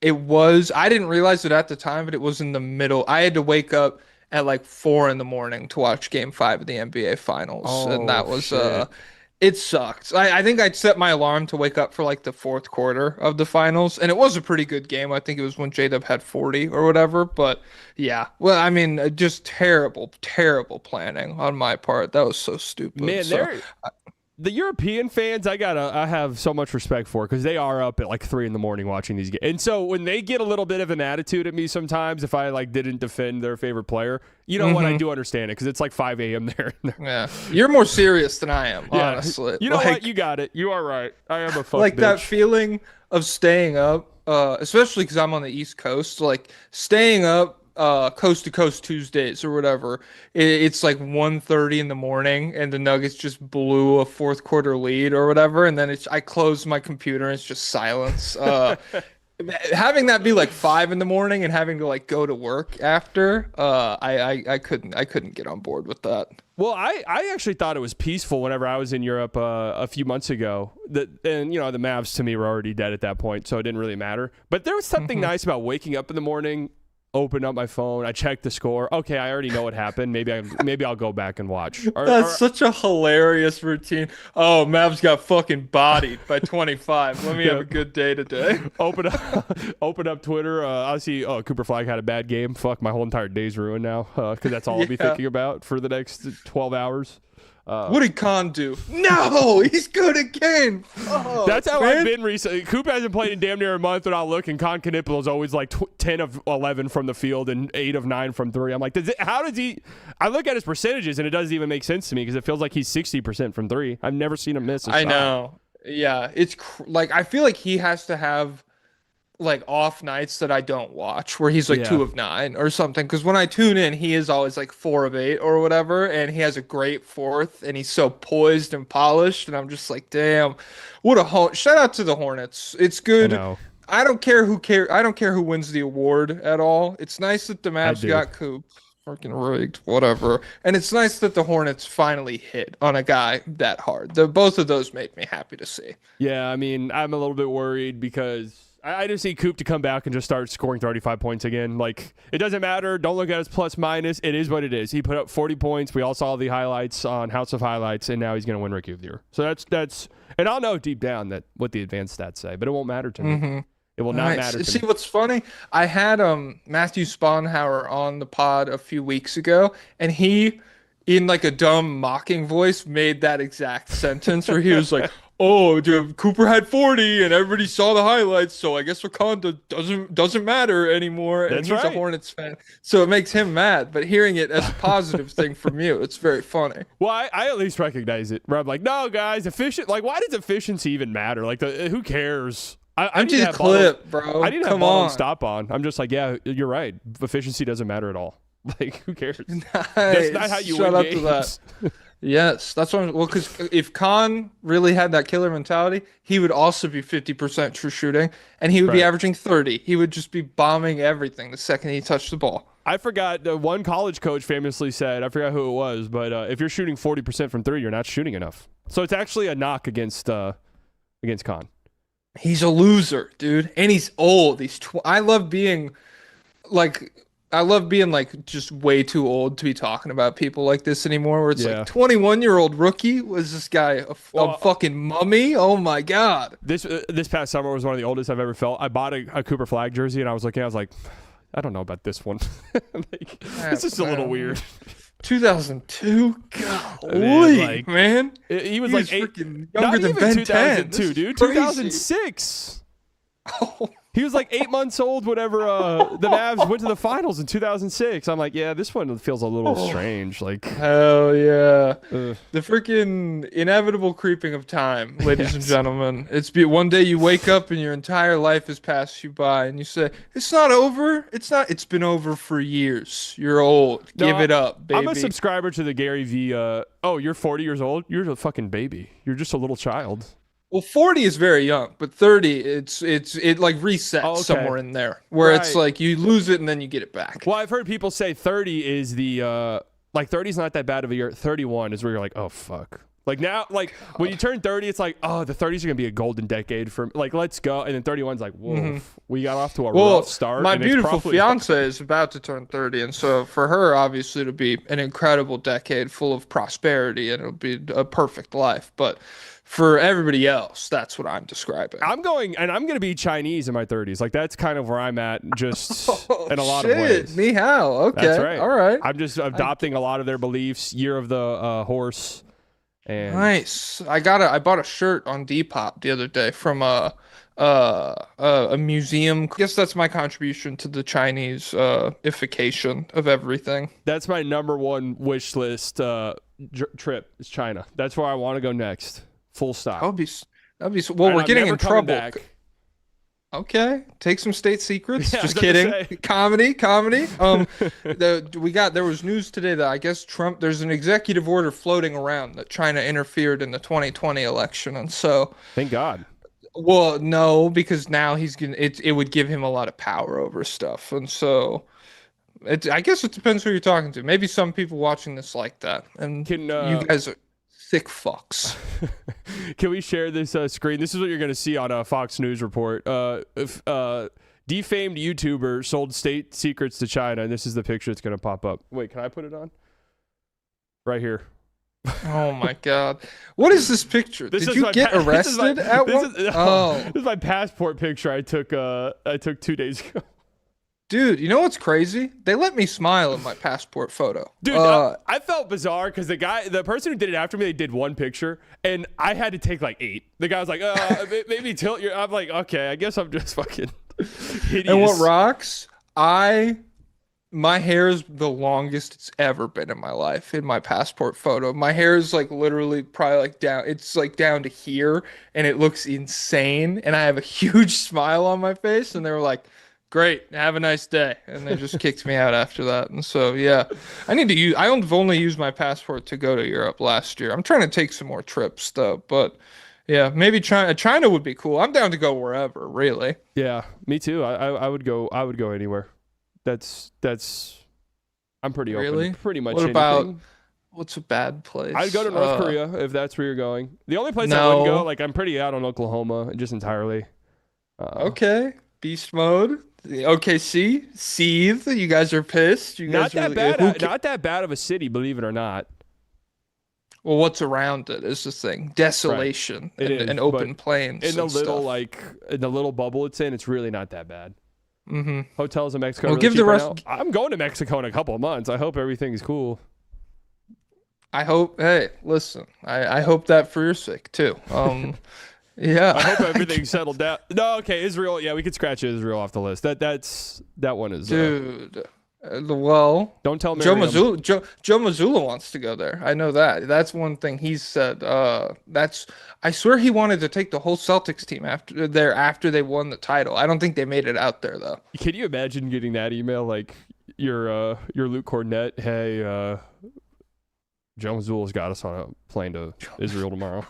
I didn't realize it at the time, but it was in the middle. I had to wake up at like 4 a.m. to watch Game 5 of the NBA Finals, and that was it sucked. I think I'd set my alarm to wake up for like the fourth quarter of the finals, and it was a pretty good game. I think it was when J-Dub had 40 or whatever. But yeah, well, I mean, just terrible planning on my part. That was so stupid. Man, the European fans, I have so much respect for, because they are up at like 3 a.m. watching these games. And so when they get a little bit of an attitude at me sometimes, if I like didn't defend their favorite player, you know what, I do understand it, because it's like 5 a.m. there. Yeah, you're more serious than I am, honestly. You know what? You got it. You are right. I am a fuck like bitch. That feeling of staying up, especially because I'm on the East Coast, like staying up coast to coast Tuesdays or whatever. It's like 1:30 in the morning, and the Nuggets just blew a fourth quarter lead or whatever, and then I close my computer and it's just silence. Having that be like 5 a.m. and having to like go to work after, I couldn't get on board with that. Well, I actually thought it was peaceful whenever I was in Europe a few months ago. And you know, the Mavs to me were already dead at that point, so it didn't really matter. But there was something nice about waking up in the morning, open up my phone, I check the score. Okay, I already know what happened. Maybe I'll go back and watch. That's such a hilarious routine. Oh, Mavs got fucking bodied by 25. Let me have a good day today. Open up Twitter. I see. Oh, Cooper Flag had a bad game. Fuck, my whole entire day's ruined now, because that's all I'll be thinking about for the next 12 hours. What did Khan do? No, he's good again. Oh, that's how I've been recently. Coop hasn't played in damn near a month, and I'll look, and Khan Knipple is always like 10 of 11 from the field and 8 of 9 from 3. I'm like, how does he? I look at his percentages, and it doesn't even make sense to me, because it feels like he's 60% from 3. I've never seen him miss a shot. I know. Yeah, it's like I feel like he has to have like off nights that I don't watch, where he's like 2 of 9 or something, because when I tune in, he is always like 4 of 8 or whatever, and he has a great fourth, and he's so poised and polished, and I'm just like, damn, what a shout out to the Hornets. It's good. I don't care who wins the award at all. It's nice that the Mavs got Coop. Fucking rigged, whatever. And it's nice that the Hornets finally hit on a guy that hard. Both of those make me happy to see. Yeah, I mean, I'm a little bit worried, because I just need Coop to come back and just start scoring 35 points again. Like, it doesn't matter. Don't look at his plus minus. It is what it is. He put up 40 points. We all saw the highlights on House of Highlights, and now he's going to win Rookie of the Year. So that's and I'll know deep down that what the advanced stats say, but it won't matter to me. It will not matter to me. See, what's funny? I had Matthew Sponhauer on the pod a few weeks ago, and he, in like a dumb mocking voice, made that exact sentence where he was like, oh, dude, Cooper had 40 and everybody saw the highlights, so I guess Wakanda doesn't matter anymore. And he's a Hornets fan, so it makes him mad. But hearing it as a positive thing from you, it's very funny. Well, I at least recognize it. Where I'm like, no, guys, like, why does efficiency even matter? Like, who cares? I need that clip, bro. I need to have ball and stop on. I'm just like, yeah, you're right. Efficiency doesn't matter at all. Like, who cares? Nice. That's not how you win games. To that. Yes, that's what. Well, because if Khan really had that killer mentality, he would also be 50% true shooting, and he would be averaging 30. He would just be bombing everything the second he touched the ball. I forgot, one college coach famously said, I forgot who it was, but if you're shooting 40% from 3, you're not shooting enough. So it's actually a knock against Khan. He's a loser, dude, and he's old. I love being just way too old to be talking about people like this anymore, where it's like 21-year-old rookie. Was this guy a fucking mummy? Oh my God. This past summer was one of the oldest I've ever felt. I bought a Cooper Flag jersey, and I was like, I don't know about this one. This is a little weird. 2002, golly, man. He was like freaking younger than Ben 10. 2002, dude. 2006. Oh. He was like 8 months old whenever the Mavs went to the finals in 2006. I'm like, yeah, this one feels a little strange. Like, hell yeah. The freaking inevitable creeping of time, ladies and gentlemen. One day you wake up and your entire life has passed you by and you say, it's not over. It's not. It's been over for years. You're old. Give it up, baby. I'm a subscriber to the Gary V. You're 40 years old? You're a fucking baby. You're just a little child. Well, 40 is very young, but 30, it like resets somewhere in there where it's like you lose it and then you get it back. Well, I've heard people say 30 is the 30 is not that bad of a year. 31 is where you're like, oh fuck. Like now, like when you turn 30, it's like, oh, the 30s are gonna be a golden decade for like, let's go. And then 31's like, whoa, we got off to a rough start. My beautiful fiance is about to turn 30, and so for her, obviously, it'll be an incredible decade full of prosperity, and it'll be a perfect life. But for everybody else, that's what I'm describing. I'm going to be Chinese in my 30s. Like that's kind of where I'm at, just in a lot of ways. Ni hao. Okay, that's right. All right. I'm just adopting a lot of their beliefs. Year of the horse. And nice. I bought a shirt on Depop the other day from a museum. I guess that's my contribution to the Chinese ification of everything. That's my number one wish list trip is China. That's where I want to go next. Full stop. That'd be well, we're getting in trouble. Back. Okay, take some state secrets. Yeah, just kidding. Comedy. There was news today that I guess there's an executive order floating around that China interfered in the 2020 election, and so thank God. Well, no, because now it would give him a lot of power over stuff, and so I guess it depends who you're talking to. Maybe some people watching this like that, and you guys are thick fucks. Can we share this screen? This is what you're going to see on a Fox News report. If defamed YouTuber sold state secrets to China, and this is the picture that's going to pop up. Wait, can I put it on? Right here. Oh my God. What is this picture? Did you get arrested at one? This is my passport picture I took 2 days ago. Dude, you know what's crazy? They let me smile in my passport photo. Dude, I felt bizarre because the person who did it after me, they did one picture, and I had to take like 8. The guy was like, maybe tilt your... I'm like, okay, I guess I'm just fucking hideous. And what rocks? My hair is the longest it's ever been in my life in my passport photo. My hair is like literally probably like down. It's like down to here, and it looks insane. And I have a huge smile on my face, and they were like, great, have a nice day, and they just kicked me out after that. And so yeah, I've only used my passport to go to Europe last year. I'm trying to take some more trips though, but yeah, maybe China would be cool. I'm down to go wherever, really. Yeah, me too. I would go anywhere. That's I'm pretty open. Pretty much. What's a bad place? I'd go to North Korea if that's where you're going. The only place I wouldn't go, like I'm pretty out on Oklahoma just entirely. Okay, beast mode. OKC, seethe. You guys are pissed. Not that bad of a city, believe it or not. Well, what's around it is the thing. Desolation and open plains. In the little bubble it's in, it's really not that bad. Mm-hmm. Hotels in Mexico. Well, give the rest. I'm going to Mexico in a couple of months. I hope everything's cool. I hope. Hey, listen. I hope that for your sake too. Yeah. I hope everything's settled down. No, okay, Israel. Yeah, we could scratch Israel off the list. That one is. Dude. Well, don't tell me. Joe Mazzulla wants to go there. I know that. That's one thing he said. I swear he wanted to take the whole Celtics team after they won the title. I don't think they made it out there though. Can you imagine getting that email like your Luke Cornett? Hey, Joe Mazzulla's got us on a plane to Israel tomorrow.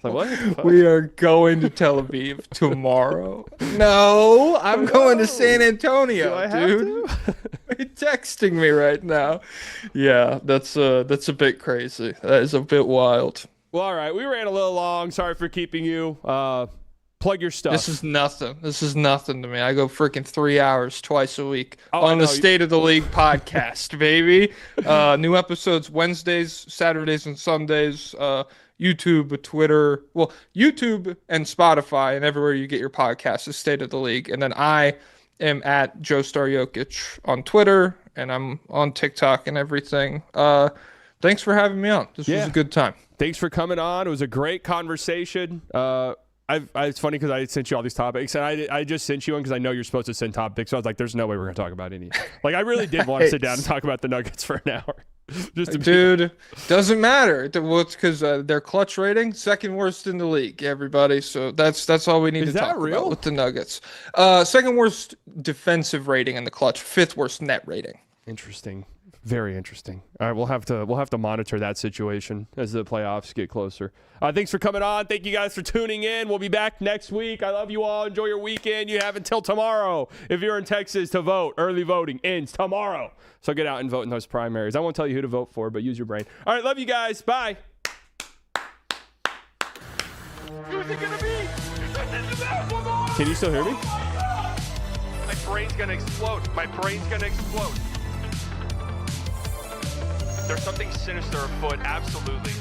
Like, what? We are going to Tel Aviv tomorrow. No, I'm going to San Antonio, Do I have dude. to? You're texting me right now. Yeah, that's a bit crazy. That is a bit wild. Well, all right, we ran a little long. Sorry for keeping you. Plug your stuff. This is nothing. This is nothing to me. I go freaking 3 hours twice a week on the State of the League podcast, baby. New episodes Wednesdays, Saturdays, and Sundays. YouTube, Twitter, YouTube and Spotify and everywhere you get your podcast is State of the League. And then I am at JoeStarJokic on Twitter, and I'm on TikTok and everything. Thanks for having me on. This was a good time. Thanks for coming on. It was a great conversation. It's funny because I sent you all these topics, and I just sent you one because I know you're supposed to send topics. So I was like, there's no way we're going to talk about any. Like, I really did want to sit down and talk about the Nuggets for an hour. Dude, doesn't matter. Well, it's because their clutch rating, second worst in the league, everybody. So that's all we need to talk about with the Nuggets. Second worst defensive rating in the clutch, fifth worst net rating. Interesting. Very interesting. All right, we'll have to monitor that situation as the playoffs get closer. Thanks for coming on. Thank you guys for tuning in. We'll be back next week. I love you all. Enjoy your weekend. You have until tomorrow if you're in Texas to vote. Early voting ends tomorrow. So get out and vote in those primaries. I won't tell you who to vote for, but use your brain. All right, love you guys. Bye. Who's it gonna be? Can you still hear me? My brain's gonna explode. My brain's gonna explode. There's something sinister afoot, absolutely.